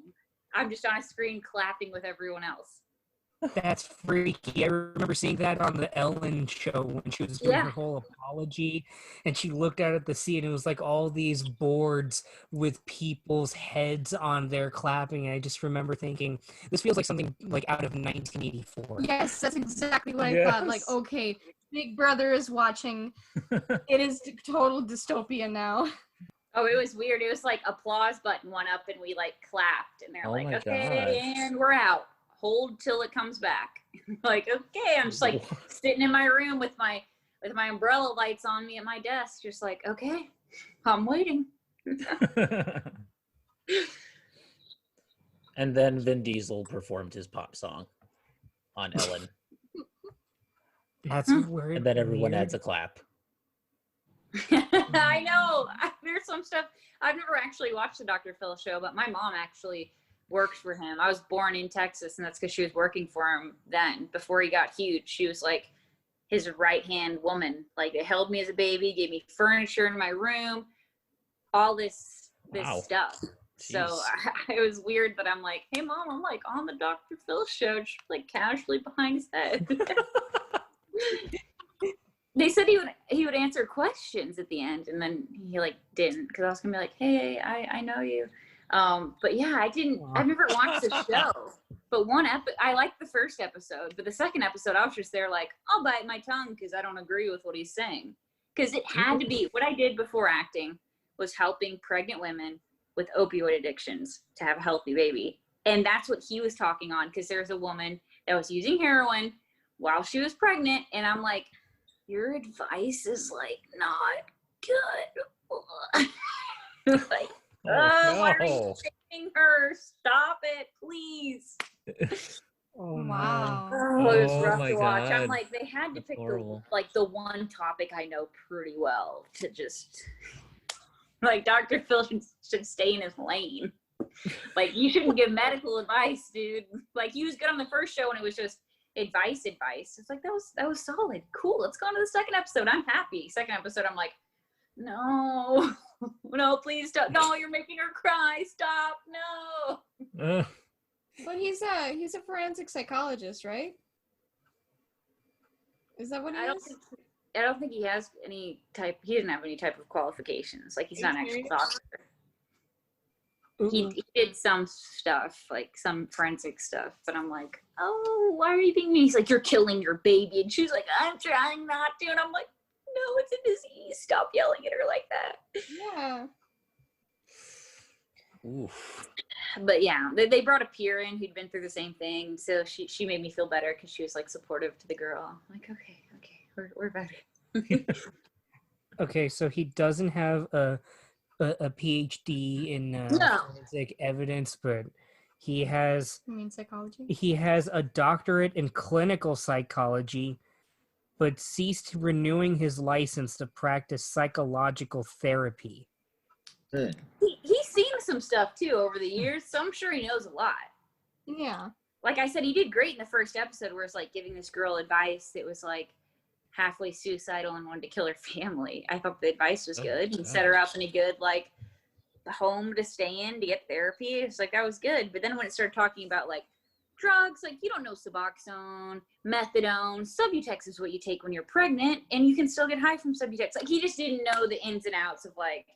Speaker 3: I'm just on a screen clapping with everyone else.
Speaker 4: That's freaky. I remember seeing that on the Ellen show when she was doing her whole apology, and she looked out at the sea, and it was like all these boards with people's heads on there clapping. And I just remember thinking, this feels like something like out of 1984.
Speaker 5: Yes, that's exactly what I thought. Like, okay, Big Brother is watching. It is total dystopia now.
Speaker 3: Oh, it was weird. It was like applause button went up, and we like clapped, and they're like, okay, and we're out. Hold till it comes back. Like, okay, I'm just like sitting in my room with my umbrella lights on me at my desk, just like, okay, I'm waiting.
Speaker 1: And then Vin Diesel performed his pop song on Ellen.
Speaker 4: That's weird.
Speaker 1: And then everyone adds a clap.
Speaker 3: I know. There's some stuff. I've never actually watched the Dr. Phil show, but my mom actually worked for him. I was born in Texas, and that's because she was working for him then. Before he got huge, she was like his right-hand woman. Like, they held me as a baby, gave me furniture in my room, all this stuff. Jeez. So it was weird, but I'm like, hey mom, I'm like on the Dr. Phil show, just like casually behind his head. They said he would answer questions at the end, and then he like didn't, because I was gonna be like, hey, I know you. But yeah, I've never watched the show, but I liked the first episode, but the second episode, I was just there like, I'll bite my tongue because I don't agree with what he's saying. Because it had to be, what I did before acting was helping pregnant women with opioid addictions to have a healthy baby. And that's what he was talking on, because there's a woman that was using heroin while she was pregnant. And I'm like, your advice is like not good. Like, why are you saving her? Stop it, please.
Speaker 4: Oh
Speaker 5: wow.
Speaker 3: Oh, it was rough to watch.
Speaker 1: God.
Speaker 3: I'm like, they had to pick the one topic I know pretty well to just like Dr. Phil should stay in his lane. Like, you shouldn't give medical advice, dude. Like, he was good on the first show and it was just advice. It's like, that was solid. Cool. Let's go on to the second episode. I'm happy. Second episode, I'm like, no, please stop. No, you're making her cry. Stop. No.
Speaker 5: But he's a forensic psychologist, right? Is that what he is?
Speaker 3: I don't think he has any type. He doesn't have any type of qualifications. Like, he's not an actual doctor. He did some stuff, like some forensic stuff, but I'm like, oh, why are you being mean? He's like, you're killing your baby, and she's like, I'm trying not to, and I'm like, no, it's a disease. Stop yelling at her like that.
Speaker 5: Yeah.
Speaker 1: Oof.
Speaker 3: But yeah, they brought a peer in who'd been through the same thing, so she made me feel better because she was like supportive to the girl. I'm like, okay, we're better.
Speaker 4: Okay, so he doesn't have a PhD in forensic evidence, but he has.
Speaker 5: You mean psychology?
Speaker 4: He has a doctorate in clinical psychology, but ceased renewing his license to practice psychological therapy.
Speaker 3: He's seen some stuff too over the years, so I'm sure he knows a lot.
Speaker 5: Yeah.
Speaker 3: Like I said, he did great in the first episode where it's like giving this girl advice that was like halfway suicidal and wanted to kill her family. I thought the advice was good. He set her up in a good like home to stay in to get therapy. It's like, that was good. But then when it started talking about like drugs, like, you don't know Suboxone, methadone, Subutex is what you take when you're pregnant, and you can still get high from Subutex. Like, he just didn't know the ins and outs of like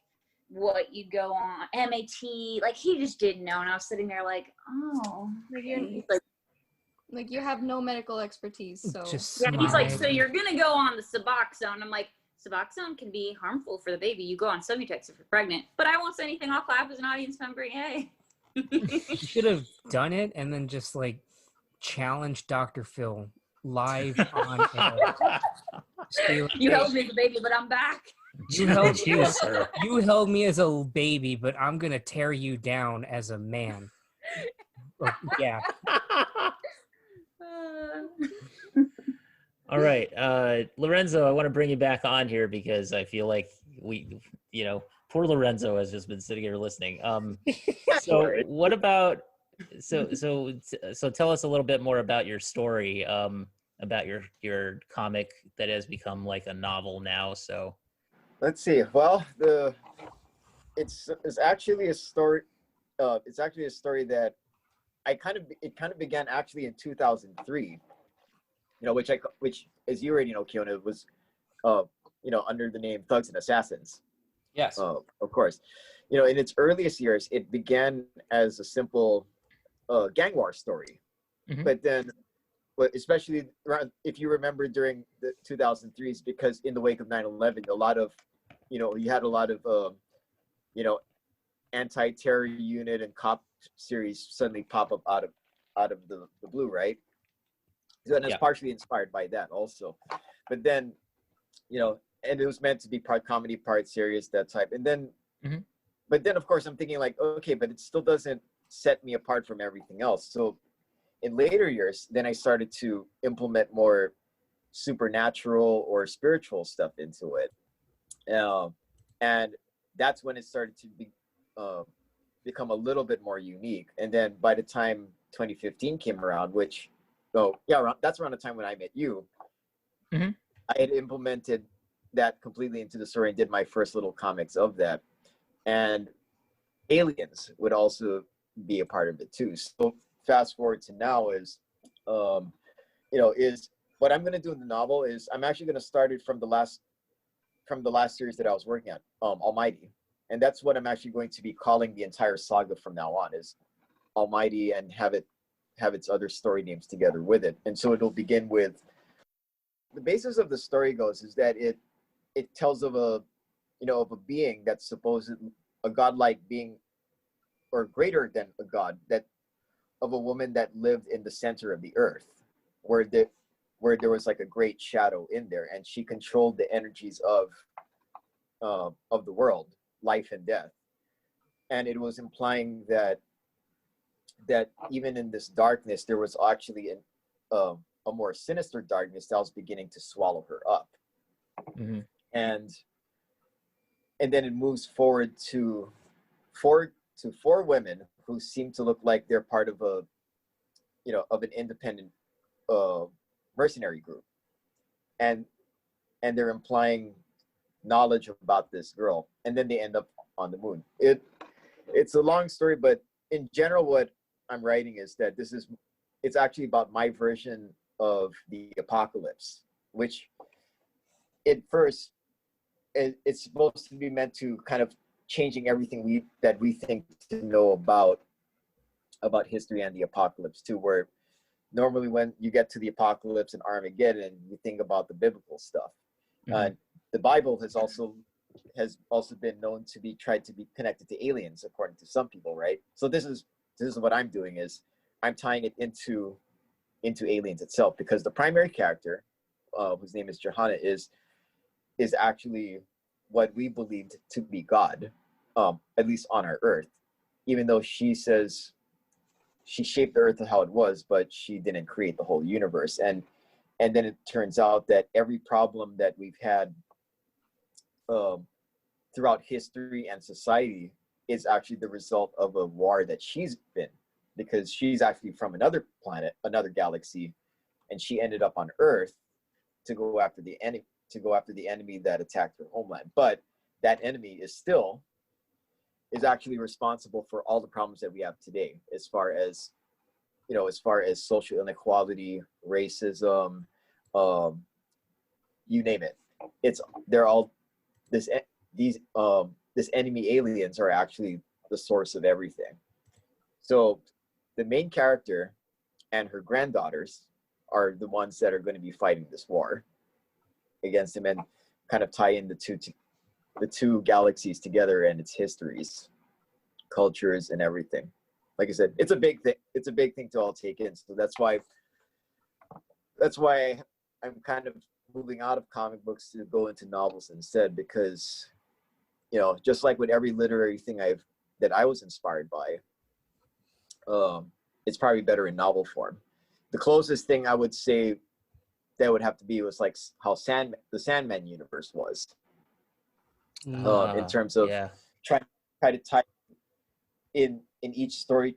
Speaker 3: what you go on, MAT, like he just didn't know. And I was sitting there like, oh,
Speaker 5: Like you have no medical expertise, so
Speaker 4: Just
Speaker 3: yeah, he's like, so
Speaker 4: smile.
Speaker 3: you're gonna go on the Suboxone. I'm like, Suboxone can be harmful for the baby. You go on Subutex if you're pregnant. But I won't say anything. I'll clap as an audience member. Yay.
Speaker 4: You should have done it and then just like challenged Dr. Phil live on air. Just be like,
Speaker 3: You
Speaker 4: "Hey,
Speaker 3: held me as a baby, but I'm back.
Speaker 4: you held
Speaker 1: Challenge
Speaker 4: me
Speaker 1: you,
Speaker 4: as
Speaker 1: sir.
Speaker 4: you held me as a baby, but I'm gonna tear you down as a man." Or, yeah.
Speaker 1: All right, Lorenzo, I want to bring you back on here because I feel like poor Lorenzo has just been sitting here listening. So
Speaker 2: Right.
Speaker 1: what about so tell us a little bit more about your story, about your comic that has become like a novel now. So
Speaker 2: Let's see. Well, it's actually a story. It's actually a story that it kind of began actually in 2003. Which as you already know, Kiona, was under the name Thugs and Assassins.
Speaker 1: yes,
Speaker 2: Of course, in its earliest years, it began as a simple gang war story.
Speaker 1: Mhm.
Speaker 2: But especially if you remember during the 2003s, because in the wake of 9/11, a lot of, you had a lot of, anti-terror unit and cop series suddenly pop up out of the blue, right? So, and it's
Speaker 1: Yeah.
Speaker 2: partially inspired by that also. But then, and it was meant to be part comedy, part serious, that type. And then,
Speaker 1: Mhm.
Speaker 2: but then of course I'm thinking like, okay, but it still doesn't set me apart from everything else. So in later years, then I started to implement more supernatural or spiritual stuff into it. And that's when it started to become a little bit more unique. And then by the time 2015 came around, that's around the time when I met you,
Speaker 1: Mhm.
Speaker 2: I had implemented that completely into the story and did my first little comics of that. And aliens would also be a part of it too. So fast forward to now is what I'm going to do in the novel is I'm actually going to start it from the last series that I was working on, Almighty. And that's what I'm actually going to be calling the entire saga from now on, is Almighty, and have its other story names together with it. And so it'll begin with, the basis of the story goes is that it tells of a being that's supposedly a godlike being, or greater than a god, that of a woman that lived in the center of the earth, where there was like a great shadow in there, and she controlled the energies of the world, life and death. And it was implying that even in this darkness, there was actually a more sinister darkness that was beginning to swallow her up.
Speaker 1: Mhm.
Speaker 2: And then it moves forward to four women who seem to look like they're part of an independent mercenary group, and they're implying knowledge about this girl, and then they end up on the moon. It's a long story, but in general, what I'm writing is that it's actually about my version of the apocalypse, which at first it's supposed to be meant to kind of changing everything that we think to know about history and the apocalypse too, where normally when you get to the apocalypse and Armageddon, you think about the biblical stuff.
Speaker 1: Mhm.
Speaker 2: The Bible has also been known to be tried to be connected to aliens, according to some people, right? So this is what I'm doing, is I'm tying it into aliens itself, because the primary character, whose name is Johanna, is actually what we believed to be God, at least on our Earth, even though she says she shaped the Earth to how it was, but she didn't create the whole universe. And then it turns out that every problem that we've had throughout history and society is actually the result of a war that she's been, because she's actually from another planet, another galaxy, and she ended up on Earth to go after the enemy that attacked her homeland. But that enemy is actually responsible for all the problems that we have today, as far as social inequality, racism, you name it. They're all these this enemy aliens are actually the source of everything. So the main character and her granddaughters are the ones that are going to be fighting this war against him, and kind of tie in the two galaxies together and its histories, cultures, and everything. Like I said, it's a big thing. It's a big thing to all take in. So that's why I'm kind of moving out of comic books to go into novels instead, because, you know, just like with every literary thing that I was inspired by, it's probably better in novel form. The closest thing I would say that would have to be was like how the Sandman universe was, in terms of try to tie in each story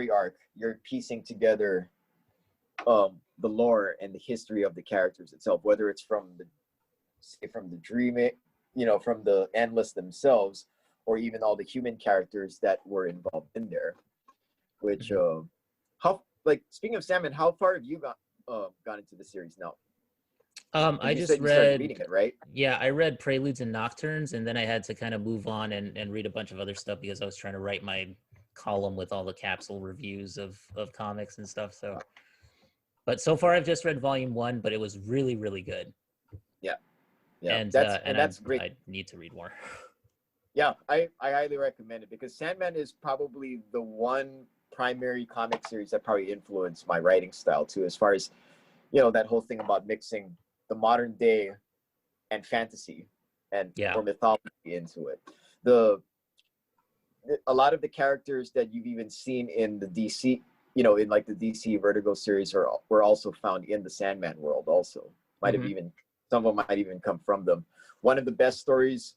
Speaker 2: arc, you're piecing together the lore and the history of the characters itself, whether it's from the dreaming, you know, from the Endless themselves, or even all the human characters that were involved in there. Which speaking of Sandman, how far have you gone into the series now?
Speaker 1: I
Speaker 2: You
Speaker 1: just
Speaker 2: said you started
Speaker 1: read,
Speaker 2: reading it, right?
Speaker 1: yeah, I read Preludes and Nocturnes, and then I had to kind of move on and read a bunch of other stuff because I was trying to write my column with all the capsule reviews of comics and stuff. So, but so far I've just read volume 1, but it was really, really good.
Speaker 2: Yeah.
Speaker 1: And
Speaker 2: that's great.
Speaker 1: I need to read more.
Speaker 2: Yeah, I highly recommend it, because Sandman is probably the one primary comic series that probably influenced my writing style too, as far as, you know, that whole thing about mixing the modern day and fantasy and or mythology into it. A lot of the characters that you've even seen in the DC, you know, in like the DC Vertigo series were also found in the Sandman world also. Some of them might even come from them. One of the best stories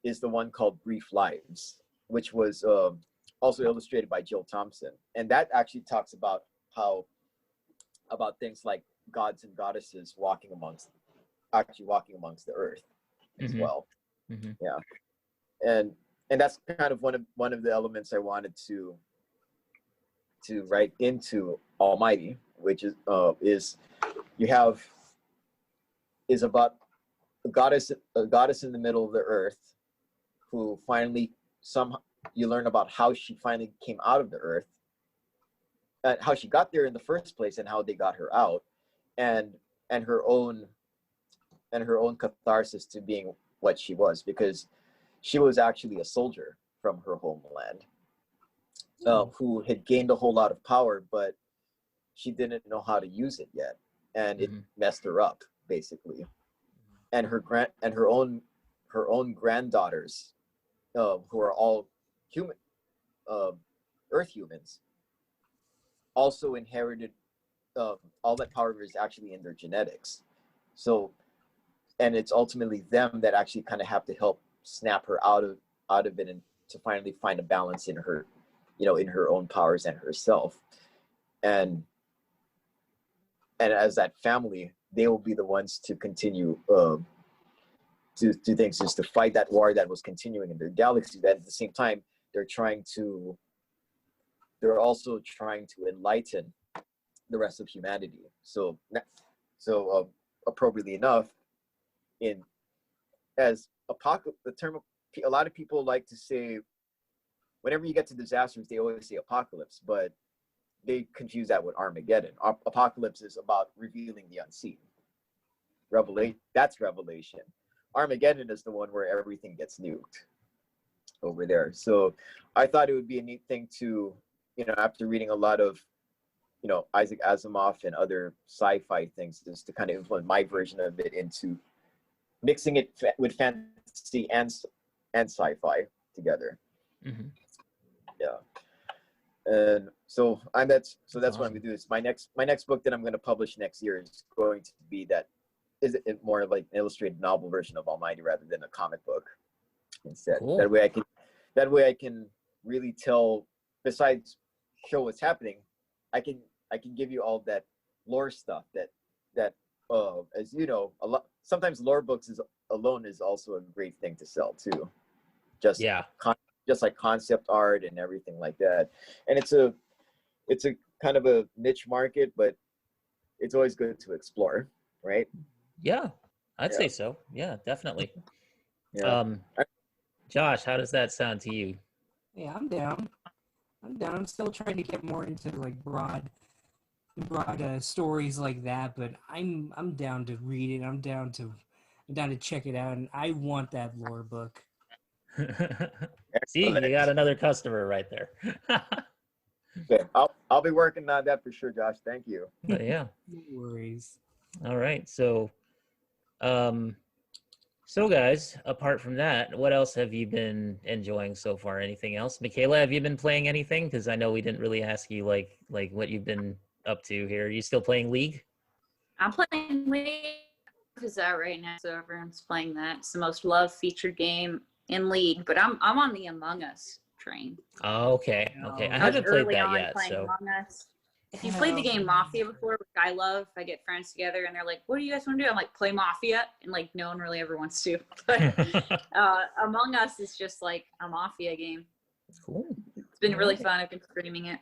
Speaker 2: is the one called Brief Lives, which was also illustrated by Jill Thompson. And that actually talks about things like gods and goddesses walking amongst the earth as well. Yeah. And that's kind of one of the elements I wanted to write into Almighty, which is about a goddess in the middle of the earth, who finally you learn about how she finally came out of the earth, how she got there in the first place, and how they got her out, and her own catharsis to being what she was, because she was actually a soldier from her homeland, who had gained a whole lot of power, but she didn't know how to use it yet, and it messed her up basically. And her own granddaughters, who are all human, Earth humans, also inherited all that power is actually in their genetics. So, and it's ultimately them that actually kind of have to help snap her out of it, and to finally find a balance in her, you know, in her own powers and herself. And as that family, they will be the ones to continue to things, just to fight that war that was continuing in their galaxy. That at the same time, they're also trying to enlighten the rest of humanity. So appropriately enough, the term, a lot of people like to say, whenever you get to disasters, they always say apocalypse, but they confuse that with Armageddon. Apocalypse is about revealing the unseen. That's Revelation. Armageddon is the one where everything gets nuked over there. So I thought it would be a neat thing to, you know, after reading a lot of, you know, Isaac Asimov and other sci-fi things, just to kind of implement my version of it into mixing it with fantasy and sci-fi together. Yeah. And so that's awesome. What I'm gonna do is my next book that I'm gonna publish next year is going to be more like an illustrated novel version of Almighty rather than a comic book instead. Cool. That way I can really tell, besides show what's happening, I can give you all that lore stuff that as you know, sometimes lore books alone is also a great thing to sell too. Just like concept art and everything like that. And it's a kind of a niche market, but it's always good to explore, right?
Speaker 1: Yeah, I'd say so. Yeah, definitely.
Speaker 2: Yeah.
Speaker 1: Josh, how does that sound to you?
Speaker 4: Yeah, I'm down. I'm still trying to get more into like broad stories like that, but I'm down to read it. I'm down to check it out, and I want that lore book.
Speaker 1: See, you got another customer right there.
Speaker 2: Okay, I'll be working on that for sure, Josh. Thank you.
Speaker 1: But yeah.
Speaker 4: No worries.
Speaker 1: All right. So, guys, apart from that, what else have you been enjoying so far? Anything else? Michaela, have you been playing anything? Because I know we didn't really ask you like what you've been up to here. Are you still playing League?
Speaker 3: I'm playing League is out right now, so everyone's playing that. It's the most loved featured game in League, but I'm on the Among Us train.
Speaker 1: Oh, okay. Okay. I
Speaker 3: I was
Speaker 1: haven't played
Speaker 3: early
Speaker 1: that
Speaker 3: on
Speaker 1: yet.
Speaker 3: playing
Speaker 1: So
Speaker 3: Among Us. If you played the game Mafia before, which I love, I get friends together and they're like, "What do you guys want to do?" I'm like, "Play Mafia," and like no one really ever wants to. But Among Us is just like a Mafia game.
Speaker 1: cool.
Speaker 3: It's been really fun. I've been streaming it.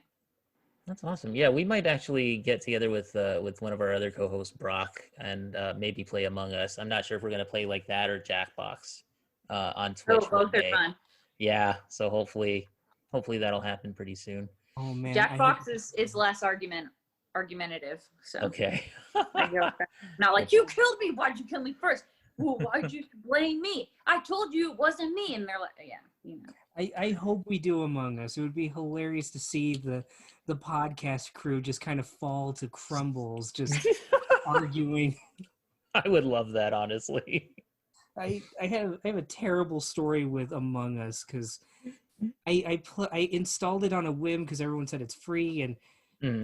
Speaker 1: That's awesome. Yeah, we might actually get together with one of our other co-hosts, Brock, and maybe play Among Us. I'm not sure if we're gonna play like that or Jackbox on Twitch.
Speaker 3: Oh, both are fun.
Speaker 1: Yeah, so hopefully that'll happen pretty soon.
Speaker 4: Oh man,
Speaker 3: Jackbox is less argumentative. So
Speaker 1: Okay.
Speaker 3: I go not like you killed me. Why'd you kill me first? Well, why'd you blame me? I told you it wasn't me. And they're like, yeah, you know.
Speaker 4: I hope we do Among Us. It would be hilarious to see the podcast crew just kind of fall to crumbles, just arguing.
Speaker 1: I would love that, honestly.
Speaker 4: I have a terrible story with Among Us because I installed it on a whim because everyone said it's free, and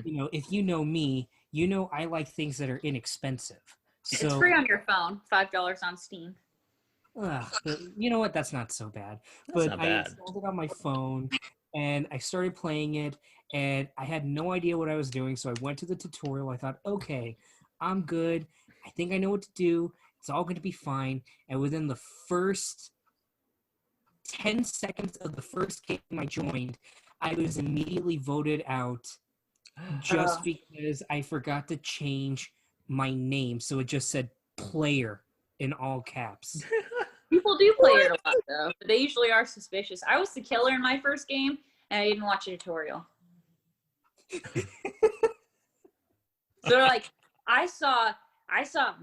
Speaker 4: you know, if you know me, you know I like things that are inexpensive. So,
Speaker 3: it's free on your phone, $5 on Steam.
Speaker 4: But you know what? That's not so bad.
Speaker 1: That's not
Speaker 4: I
Speaker 1: bad.
Speaker 4: installed it on my phone, and I started playing it, and I had no idea what I was doing. So I went to the tutorial. I thought, okay, I'm good. I think I know what to do. It's all going to be fine. And within the first 10 seconds of the first game I joined, I was immediately voted out just because I forgot to change my name. So it just said player in all caps.
Speaker 3: People do play it a lot, though. But they usually are suspicious. I was the killer in my first game, and I didn't watch a tutorial. So like, I saw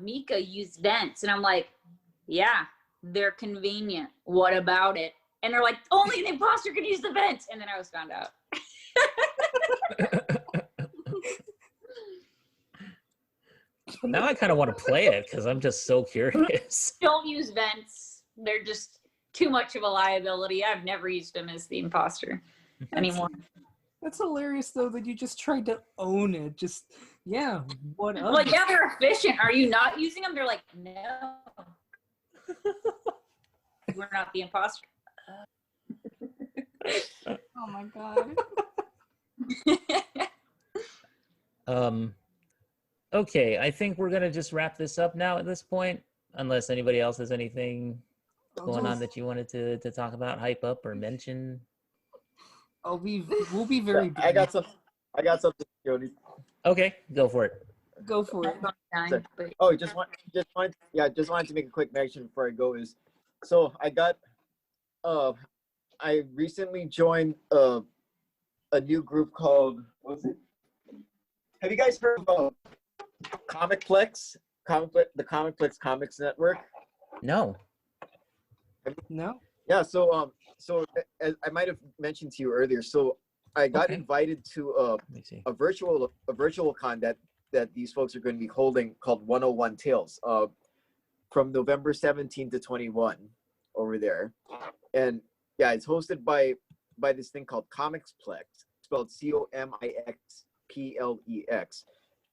Speaker 3: Mika use vents, and I'm like, yeah, they're convenient. What about it? And they're like, only the imposter can use the vents. And then I was found out.
Speaker 1: Now I kind of want to play it because I'm just so curious.
Speaker 3: Don't use vents. They're just too much of a liability. I've never used them as the imposter anymore.
Speaker 4: That's hilarious, though, that you just tried to own it. Just, yeah, what up?
Speaker 3: Like, yeah, they're efficient. Are you not using them? They're like, no. We're not the imposter.
Speaker 5: Oh my god.
Speaker 1: Okay, I think we're gonna just wrap this up now at this point, unless anybody else has anything going on that you wanted to talk about, hype up, or mention.
Speaker 4: We'll be very.
Speaker 2: I got something, Jody.
Speaker 1: Okay, go for it.
Speaker 4: Go for it.
Speaker 2: Oh, just wanted to make a quick mention before I go. Is so I recently joined a new group called, what was it? Have you guys heard of Comicplex? The Comicplex Comics Network?
Speaker 1: No.
Speaker 4: No.
Speaker 2: Yeah. So as I might have mentioned to you earlier, so I got invited to a virtual con that these folks are going to be holding called 101 Tales from November 17 to 21 over there. And yeah, it's hosted by this thing called Comicsplex, spelled Comixplex,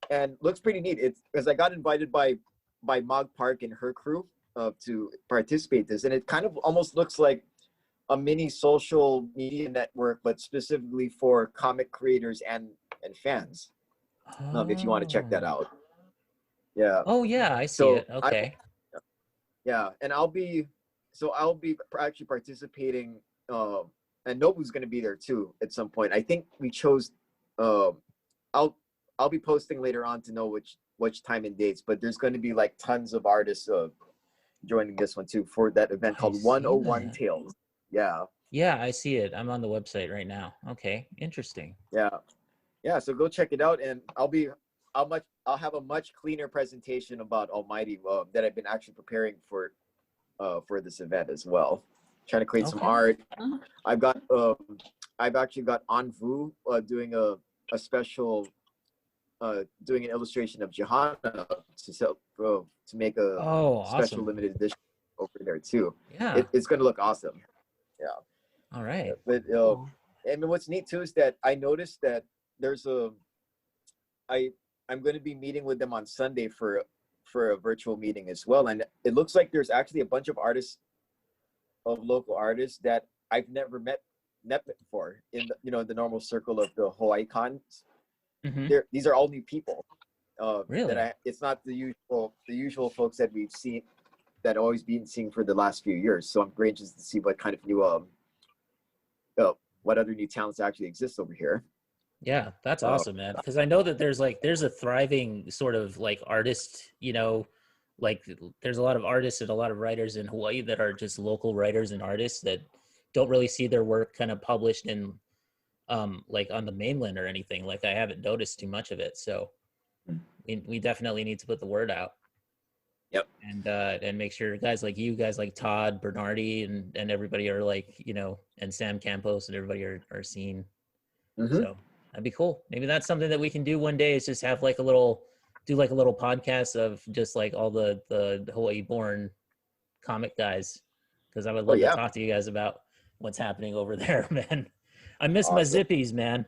Speaker 2: and looks pretty neat. It's because I got invited by Mog Park and her crew to participate in this, and it kind of almost looks like a mini social media network, but specifically for comic creators and fans. If you want to check that out. Yeah.
Speaker 1: Oh yeah, I see it. Okay.
Speaker 2: And I'll be actually participating, and Nobu's going to be there too at some point. I think we chose. I'll be posting later on to know which time and dates, but there's going to be like tons of artists joining this one too for that event
Speaker 1: I
Speaker 2: called
Speaker 1: see
Speaker 2: 101
Speaker 1: that.
Speaker 2: Tales. Yeah.
Speaker 1: Yeah, I see it. I'm on the website right now. Okay, interesting.
Speaker 2: Yeah. So go check it out, and I'll have a much cleaner presentation about Almighty that I've been actually preparing for this event as well. Trying to create some
Speaker 1: Okay.
Speaker 2: art.
Speaker 3: Mhm.
Speaker 2: I've actually got Anvu doing a special doing an illustration of Johanna to sell to make a
Speaker 1: Oh,
Speaker 2: special
Speaker 1: awesome.
Speaker 2: limited edition over there too.
Speaker 1: Yeah.
Speaker 2: It's going to look awesome. Yeah.
Speaker 1: All right.
Speaker 2: But
Speaker 4: Cool.
Speaker 2: and what's neat too is that I noticed that there's I'm going to be meeting with them on Sunday for a virtual meeting as well, and it looks like there's actually a bunch of local artists that I've never met before in the normal circle of the Hawaii cons.
Speaker 1: Mm-hmm.
Speaker 2: These are all new people.
Speaker 1: Really?
Speaker 2: It's not the usual folks that we've seen that always been seeing for the last few years. So I'm great just to see what kind of new what other new talents actually exist over here.
Speaker 1: Yeah, that's awesome, man. Because I know that there's a thriving sort of like artist, like there's a lot of artists and a lot of writers in Hawaii that are just local writers and artists that don't really see their work kind of published in like on the mainland or anything. Like I haven't noticed too much of it. So we definitely need to put the word out.
Speaker 2: Yep.
Speaker 1: And make sure guys like Todd, Bernardi and everybody are like, and Sam Campos and everybody are seen.
Speaker 2: Mm-hmm.
Speaker 1: So that'd be cool. Maybe that's something that we can do one day is just have like a little podcast of just like all the Hawaii born comic guys. Cause I would love to talk to you guys about what's happening over there, man. I miss my zippies, man.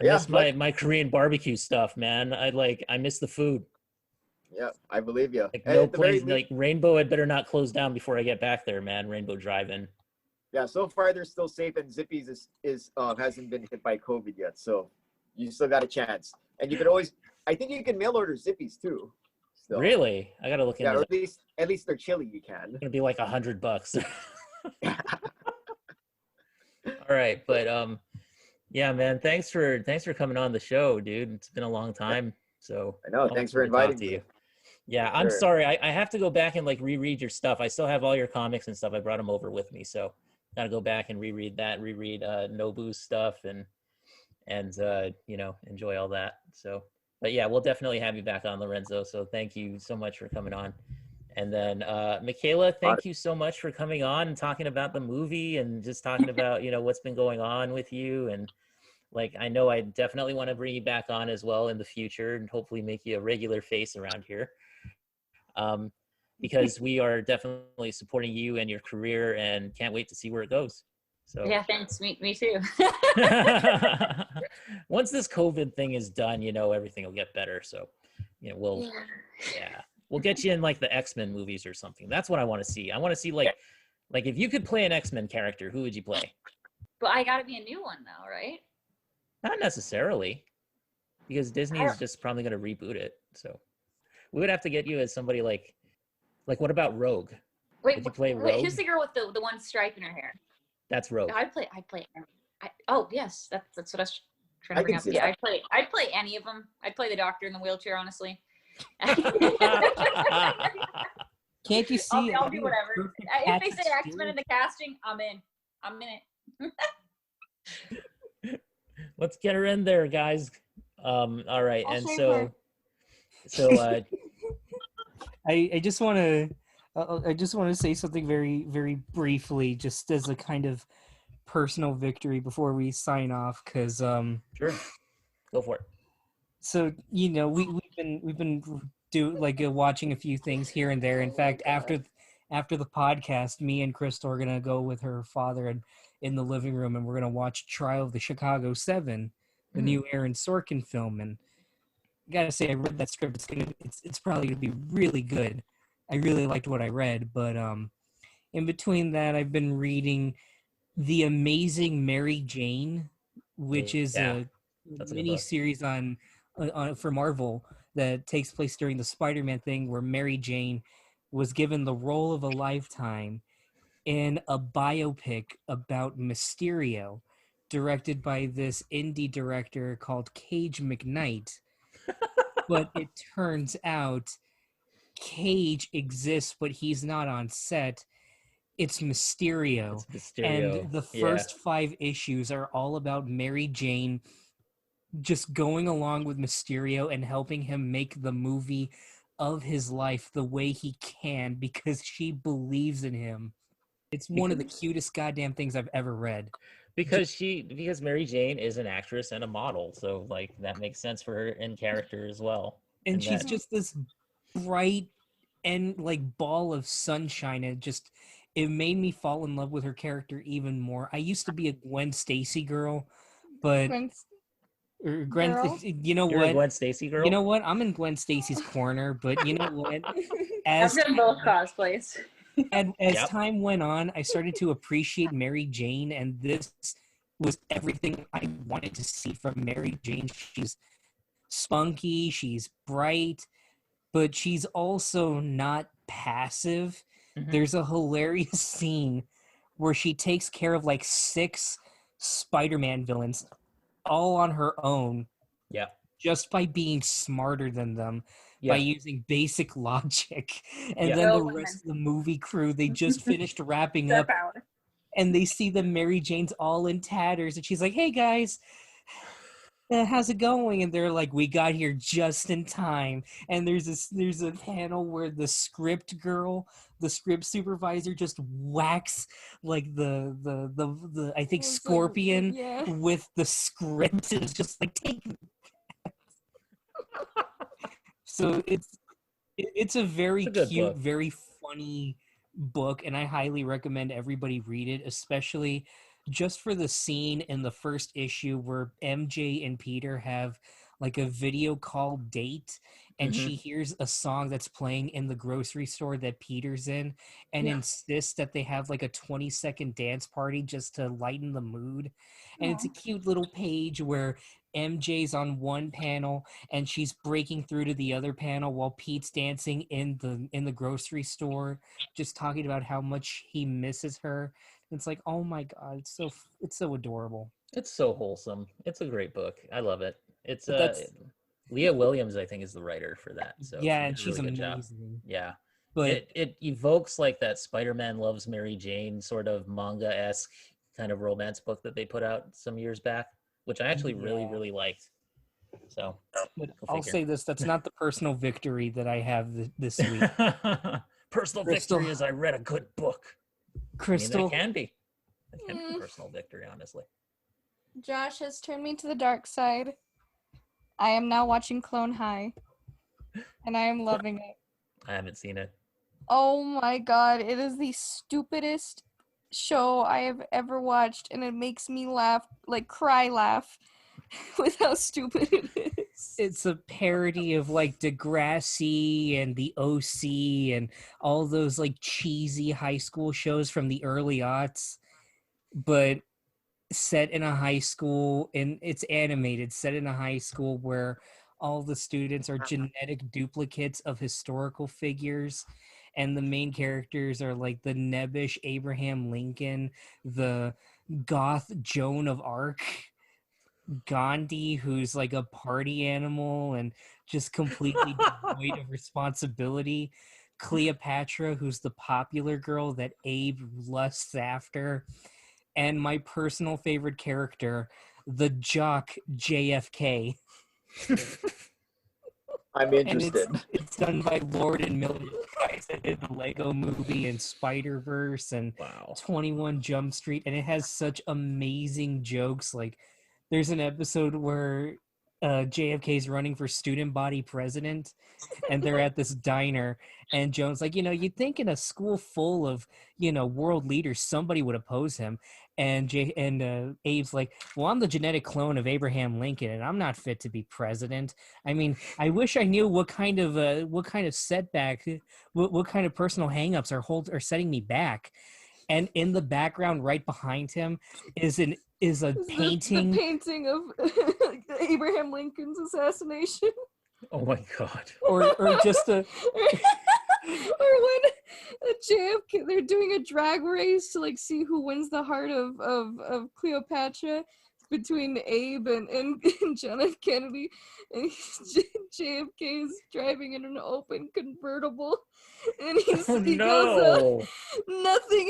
Speaker 1: I miss my Korean barbecue stuff, man. I miss the food.
Speaker 2: Yeah, I believe you.
Speaker 1: Like no place, like Rainbow had better not close down before I get back there, man. Rainbow Drive-In.
Speaker 2: Yeah, so far they're still safe, and Zippy's is hasn't been hit by COVID yet, so you still got a chance. And you can always, I think you can mail order Zippy's too. So,
Speaker 1: really? I gotta look into
Speaker 2: or
Speaker 1: that.
Speaker 2: at least they're chili. You can.
Speaker 1: It's gonna be like $100. All right, but yeah, man. Thanks for coming on the show, dude. It's been a long time, so
Speaker 2: I know. Thanks for inviting me.
Speaker 1: Yeah, I'm sorry. I have to go back and like reread your stuff. I still have all your comics and stuff. I brought them over with me, so gotta go back and reread Nobu's stuff and enjoy all that. So, but yeah, we'll definitely have you back on, Lorenzo. So thank you so much for coming on. And then Michaela, thank you so much for coming on and talking about the movie and just talking about what's been going on with you. And like I know I definitely want to bring you back on as well in the future and hopefully make you a regular face around here. Because we are definitely supporting you and your career and can't wait to see where it goes. So
Speaker 3: yeah, thanks. Me too.
Speaker 1: Once this COVID thing is done, everything will get better. So, we'll get you in like the X-Men movies or something. That's what I want to see. I want to see like if you could play an X-Men character, who would you play?
Speaker 3: But I gotta be a new one though, right?
Speaker 1: Not necessarily, because Disney is just probably going to reboot it. So we would have to get you as somebody like what about Rogue?
Speaker 3: Wait,
Speaker 1: would you play Rogue?
Speaker 3: Who's the girl with the one stripe in her hair?
Speaker 1: That's Rogue.
Speaker 3: I'd play. Oh yes, that's what I was trying to bring up. Yeah, I'd play any of them. I'd play the Doctor in the wheelchair, honestly.
Speaker 4: Can't you see?
Speaker 3: I'll do whatever. If they say X-Men in the casting, I'm in. I'm in it.
Speaker 1: Let's get her in there, guys. All right,
Speaker 5: I'll
Speaker 1: and
Speaker 5: save
Speaker 1: so
Speaker 4: I just want to say something very, very briefly, just as a kind of personal victory before we sign off, because
Speaker 1: sure, go for it.
Speaker 4: So we've been watching a few things here and there. In fact, after the podcast, me and Crystal are gonna go with her father and in the living room, and we're gonna watch Trial of the Chicago 7, the new Aaron Sorkin film. And I gotta say, I read that script. It's probably gonna be really good. I really liked what I read, but in between that, I've been reading The Amazing Mary Jane, which is a mini series on for Marvel that takes place during the Spider-Man thing, where Mary Jane was given the role of a lifetime in a biopic about Mysterio, directed by this indie director called Cage McKnight. But it turns out Cage exists, but he's not on set. It's Mysterio.
Speaker 1: It's Mysterio.
Speaker 4: And the
Speaker 1: Yeah.
Speaker 4: first 5 issues are all about Mary Jane just going along with Mysterio and helping him make the movie of his life the way he can because she believes in him. It's one of the cutest goddamn things I've ever read.
Speaker 1: Because Mary Jane is an actress and a model, so like that makes sense for her in character as well.
Speaker 4: And she's just this bright and like ball of sunshine, and it made me fall in love with her character even more. I used to be a Gwen Stacy girl, but
Speaker 5: Girl?
Speaker 4: you know
Speaker 1: You're a
Speaker 4: what?
Speaker 1: Gwen Stacy girl?
Speaker 4: You know what? I'm in Gwen Stacy's corner, but you know what?
Speaker 3: I've done both cosplays.
Speaker 4: As
Speaker 1: Yep.
Speaker 4: time went on, I started to appreciate Mary Jane, and this was everything I wanted to see from Mary Jane. She's spunky, she's bright, but she's also not passive.
Speaker 1: Mhm.
Speaker 4: There's a hilarious scene where she takes care of like 6 Spider-Man villains all on her own.
Speaker 1: Yeah.
Speaker 4: Just by being smarter than them, by using basic logic. And
Speaker 1: Yeah.
Speaker 4: then the
Speaker 3: Well,
Speaker 4: rest of the movie crew, they just finished wrapping
Speaker 3: Their
Speaker 4: up,
Speaker 3: power.
Speaker 4: and they see the Mary Jane's all in tatters, and she's like, "Hey guys, how's it going?" And they're like, "We got here just in time." And there's a panel where the script supervisor, just whacks like the I think
Speaker 5: It's like,
Speaker 4: Scorpion
Speaker 5: yeah.
Speaker 4: with the script. It's just like, take. So it's a very
Speaker 1: It's a good
Speaker 4: cute,
Speaker 1: book.
Speaker 4: very funny book, and I highly recommend everybody read it, especially just for the scene in the first issue where MJ and Peter have like a video call date, and
Speaker 1: Mhm.
Speaker 4: she hears a song that's playing in the grocery store that Peter's in, and insists that they have like a 20-second dance party just to lighten the mood. And it's a cute little page where MJ's on one panel and she's breaking through to the other panel while Pete's dancing in the grocery store, just talking about how much he misses her. It's like, oh my god, it's so adorable.
Speaker 1: It's so wholesome. It's a great book. I love it. It's
Speaker 4: But that's
Speaker 1: Leah Williams, I think, is the writer for that. So
Speaker 4: yeah,
Speaker 1: she
Speaker 4: and
Speaker 1: did a
Speaker 4: she's
Speaker 1: really good job.
Speaker 4: amazing.
Speaker 1: Yeah.
Speaker 4: But
Speaker 1: It evokes like that Spider-Man Loves Mary Jane sort of manga-esque kind of romance book that they put out some years back, which I actually really,
Speaker 4: Yeah.
Speaker 1: really liked. So
Speaker 4: but
Speaker 1: go
Speaker 4: I'll
Speaker 1: figure.
Speaker 4: say this: that's not the personal victory that I have this week.
Speaker 1: Personal
Speaker 4: Crystal.
Speaker 1: victory is I read a good book.
Speaker 4: Crystal,
Speaker 1: I mean, that can be. It can be personal victory, honestly.
Speaker 5: Josh has turned me to the dark side. I am now watching Clone High, and I am loving it.
Speaker 1: I haven't seen it.
Speaker 5: Oh my god, it is the stupidest show I have ever watched, and it makes me laugh, like cry laugh, with how stupid it is.
Speaker 4: it's a parody of like Degrassi and the OC and all those like cheesy high school shows from the early aughts, but set in a high school, and it's animated, set in a high school where all the students are genetic duplicates of historical figures, and the main characters are like the nebbish Abraham Lincoln, the goth Joan of Arc, Gandhi, who's like a party animal and just completely devoid of responsibility, Cleopatra, who's the popular girl that Abe lusts after, and my personal favorite character, the jock JFK.
Speaker 2: I'm
Speaker 4: And
Speaker 2: interested.
Speaker 4: it's done by Lord and Miller, guys that did the Lego Movie and Spider-Verse and
Speaker 1: Wow.
Speaker 4: 21 Jump Street, and it has such amazing jokes. Like, there's an episode where JFK's running for student body president, and they're at this diner, and Joan's like, you'd think in a school full of, world leaders, somebody would oppose him. And Abe's like, well, I'm the genetic clone of Abraham Lincoln, and I'm not fit to be president. I mean, I wish I knew what kind of setback, what kind of personal hangups are setting me back. And in the background, right behind him, is a painting.
Speaker 5: The painting of Abraham Lincoln's assassination.
Speaker 1: Oh my god.
Speaker 4: or just a
Speaker 5: or when JFK, they're doing a drag race to like see who wins the heart of Cleopatra. between Abe and John F. Kennedy, and JFK is driving in an open convertible, and he goes, nothing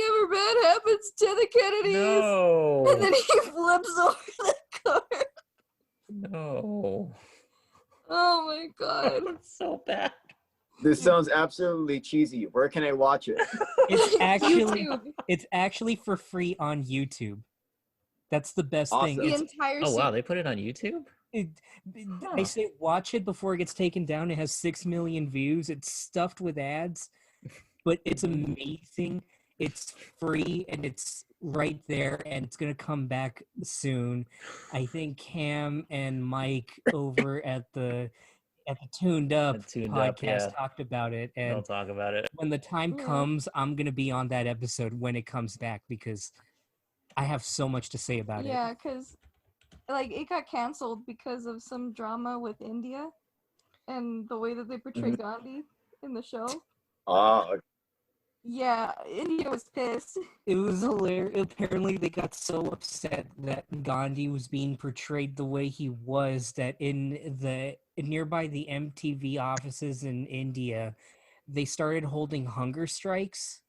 Speaker 5: ever bad happens to the Kennedys.
Speaker 1: No.
Speaker 5: And then he flips over the car.
Speaker 1: No.
Speaker 5: Oh my god.
Speaker 1: It's so bad.
Speaker 2: This sounds absolutely cheesy. Where can I watch it?
Speaker 4: It's actually for free on YouTube. That's the best thing.
Speaker 2: Awesome.
Speaker 5: The entire
Speaker 1: Oh wow, they put it on YouTube?
Speaker 4: I say watch it before it gets taken down. It has 6 million views. It's stuffed with ads, but it's amazing. It's free and it's right there, and it's gonna come back soon. I think Cam and Mike over at the Tuned Up podcast talked about it, and
Speaker 1: They'll talk about it.
Speaker 4: when the time comes, I'm gonna be on that episode when it comes back because I have so much to say about it.
Speaker 5: Yeah, because like it got canceled because of some drama with India and the way that they portray Gandhi in the show.
Speaker 2: Oh,
Speaker 5: Yeah, India was pissed.
Speaker 4: It was hilarious. Apparently, they got so upset that Gandhi was being portrayed the way he was that in the nearby the MTV offices in India, they started holding hunger strikes,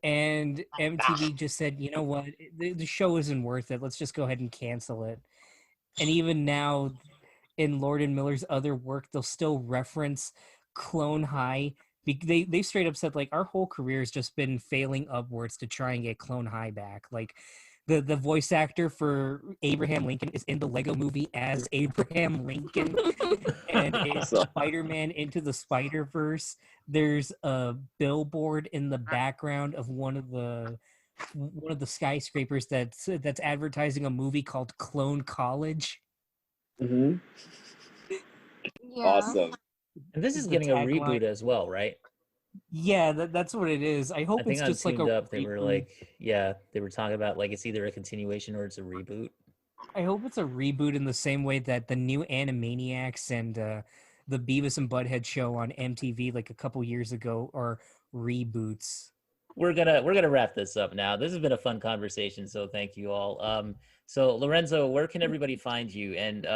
Speaker 4: and MTV just said, "You know what? The show isn't worth it. Let's just go ahead and cancel it." And even now, in Lord and Miller's other work, they'll still reference Clone High. They straight up said, like, our whole career has just been failing upwards to try and get Clone High back. Like, the voice actor for Abraham Lincoln is in the Lego movie as Abraham Lincoln. And it's Spider-Man Into the Spider-Verse. There's a billboard in the background of one of the skyscrapers that's advertising a movie called Clone College.
Speaker 5: Yeah.
Speaker 2: awesome.
Speaker 1: And this is
Speaker 4: The
Speaker 1: getting a
Speaker 4: tagline.
Speaker 1: reboot as well, right?
Speaker 4: Yeah, that's what it is. I hope
Speaker 1: I think
Speaker 4: it's
Speaker 1: on
Speaker 4: just like
Speaker 1: Tuned
Speaker 4: a
Speaker 1: Up they were
Speaker 4: reboot.
Speaker 1: like, yeah, they were talking about like it's either a continuation or it's a reboot.
Speaker 4: I hope it's a reboot in the same way that the new Animaniacs and the Beavis and Butthead show on MTV like a couple years ago are reboots.
Speaker 1: We're gonna wrap this up now. This has been a fun conversation, so thank you all. So Lorenzo, where can everybody find you? And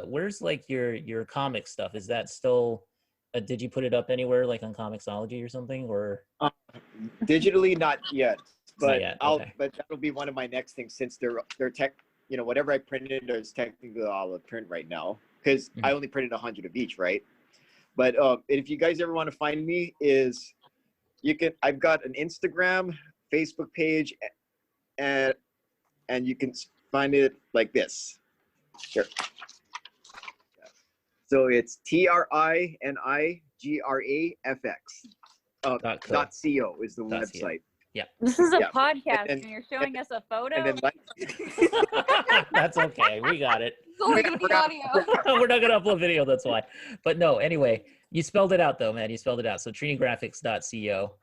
Speaker 1: where's like your comic stuff? Is that still? Did you put it up anywhere like on Comixology or something? Or
Speaker 2: Digitally, not yet. But
Speaker 1: yet, okay.
Speaker 2: But that'll be one of my next things since they're tech. You know, whatever I printed is technically all a print right now because I only printed 100 of each, right? But if you guys ever want to find me, I've got an Instagram, Facebook page, and you can find it like this. Here. So it's TRINIGRAFX. .co is the website.
Speaker 1: Yeah.
Speaker 3: This is a
Speaker 2: Yeah.
Speaker 3: podcast
Speaker 2: And-
Speaker 3: and you're showing us a photo.
Speaker 2: And then
Speaker 1: That's okay. We got it.
Speaker 5: It's only gonna be audio.
Speaker 1: We're not gonna upload video, that's why. But no, anyway, you spelled it out though, man. You spelled it out. So trinigraphics.co.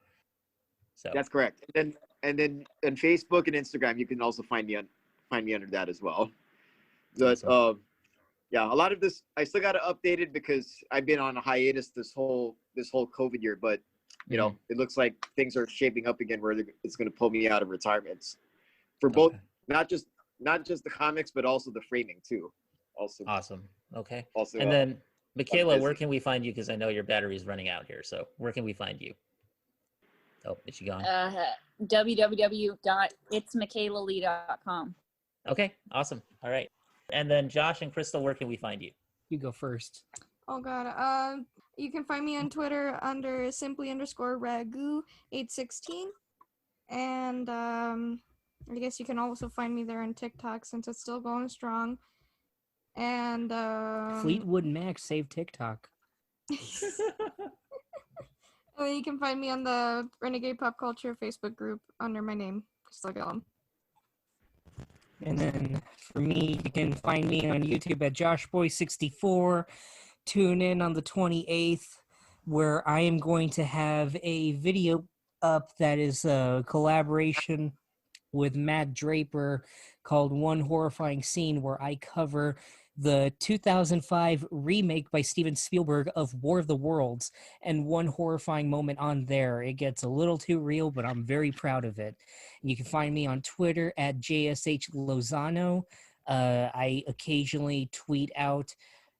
Speaker 1: So
Speaker 2: that's correct. And then on Facebook and Instagram, you can also find me under that as well. But
Speaker 1: Awesome.
Speaker 2: yeah, a lot of this I still got to update it because I've been on a hiatus this whole COVID year. But you know, it looks like things are shaping up again where it's going to pull me out of retirement for both,
Speaker 1: Okay.
Speaker 2: not just the comics, but also the framing too. Also,
Speaker 1: Awesome. Okay.
Speaker 2: Also,
Speaker 1: And then Michaela,
Speaker 2: busy.
Speaker 1: where can we find you? Because I know your battery's running out here. So where can we find you? Oh, is she gone?
Speaker 3: www.itsmichaelalee.com.
Speaker 1: Okay, awesome. All right. And then Josh and Crystal, where can we find you?
Speaker 4: You go first.
Speaker 5: Oh god. You can find me on Twitter under simply_ragu816. And I guess you can also find me there on TikTok since it's still going strong. And
Speaker 4: Fleetwood Mac saved TikTok.
Speaker 5: and then you can find me on the Renegade Pop Culture Facebook group under my name, Crystal Gillum.
Speaker 4: And then for me, you can find me on YouTube at JoshBoy64. Tune in on the 28th, where I am going to have a video up that is a collaboration with Matt Draper called One Horrifying Scene, where I cover the 2005 remake by Steven Spielberg of War of the Worlds and one horrifying moment on there. It gets a little too real, but I'm very proud of it. And you can find me on Twitter at JSH Lozano. I occasionally tweet out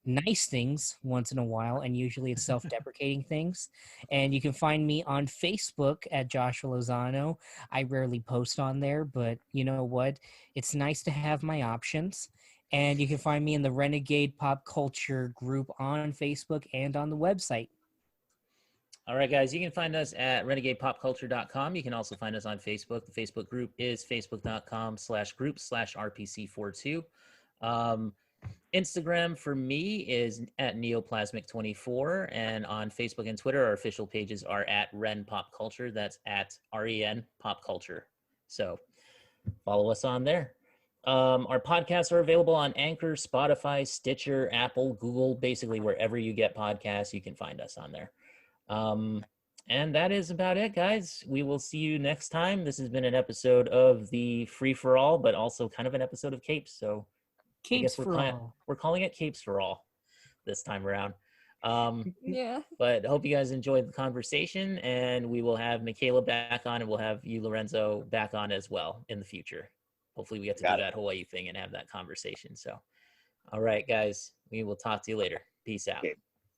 Speaker 4: nice things once in a while, and usually it's self-deprecating things. And you can find me on Facebook at Joshua Lozano. I rarely post on there, but you know what? It's nice to have my options. And you can find me in the Renegade Pop Culture group on Facebook and on the website.
Speaker 1: All right, guys, you can find us at renegadepopculture.com. You can also find us on Facebook. The Facebook group is facebook.com/group/RPC42. Instagram for me is at neoplasmic24, and on Facebook and Twitter, our official pages are at Ren Pop Culture. That's at REN Pop Culture. So follow us on there. Our podcasts are available on Anchor, Spotify, Stitcher, Apple, Google, basically wherever you get podcasts, you can find us on there. And that is about it, guys. We will see you next time. This has been an episode of the Free for All, but also kind of an episode of Capes. So I guess we're calling it Capes for All this time around.
Speaker 5: Yeah.
Speaker 1: But I hope you guys enjoyed the conversation, and we will have Michaela back on, and we'll have you, Lorenzo, back on as well in the future. Hopefully we get to do that Hawaii thing and have that conversation. So, all right, guys, we will talk to you later. Peace out.
Speaker 2: Okay.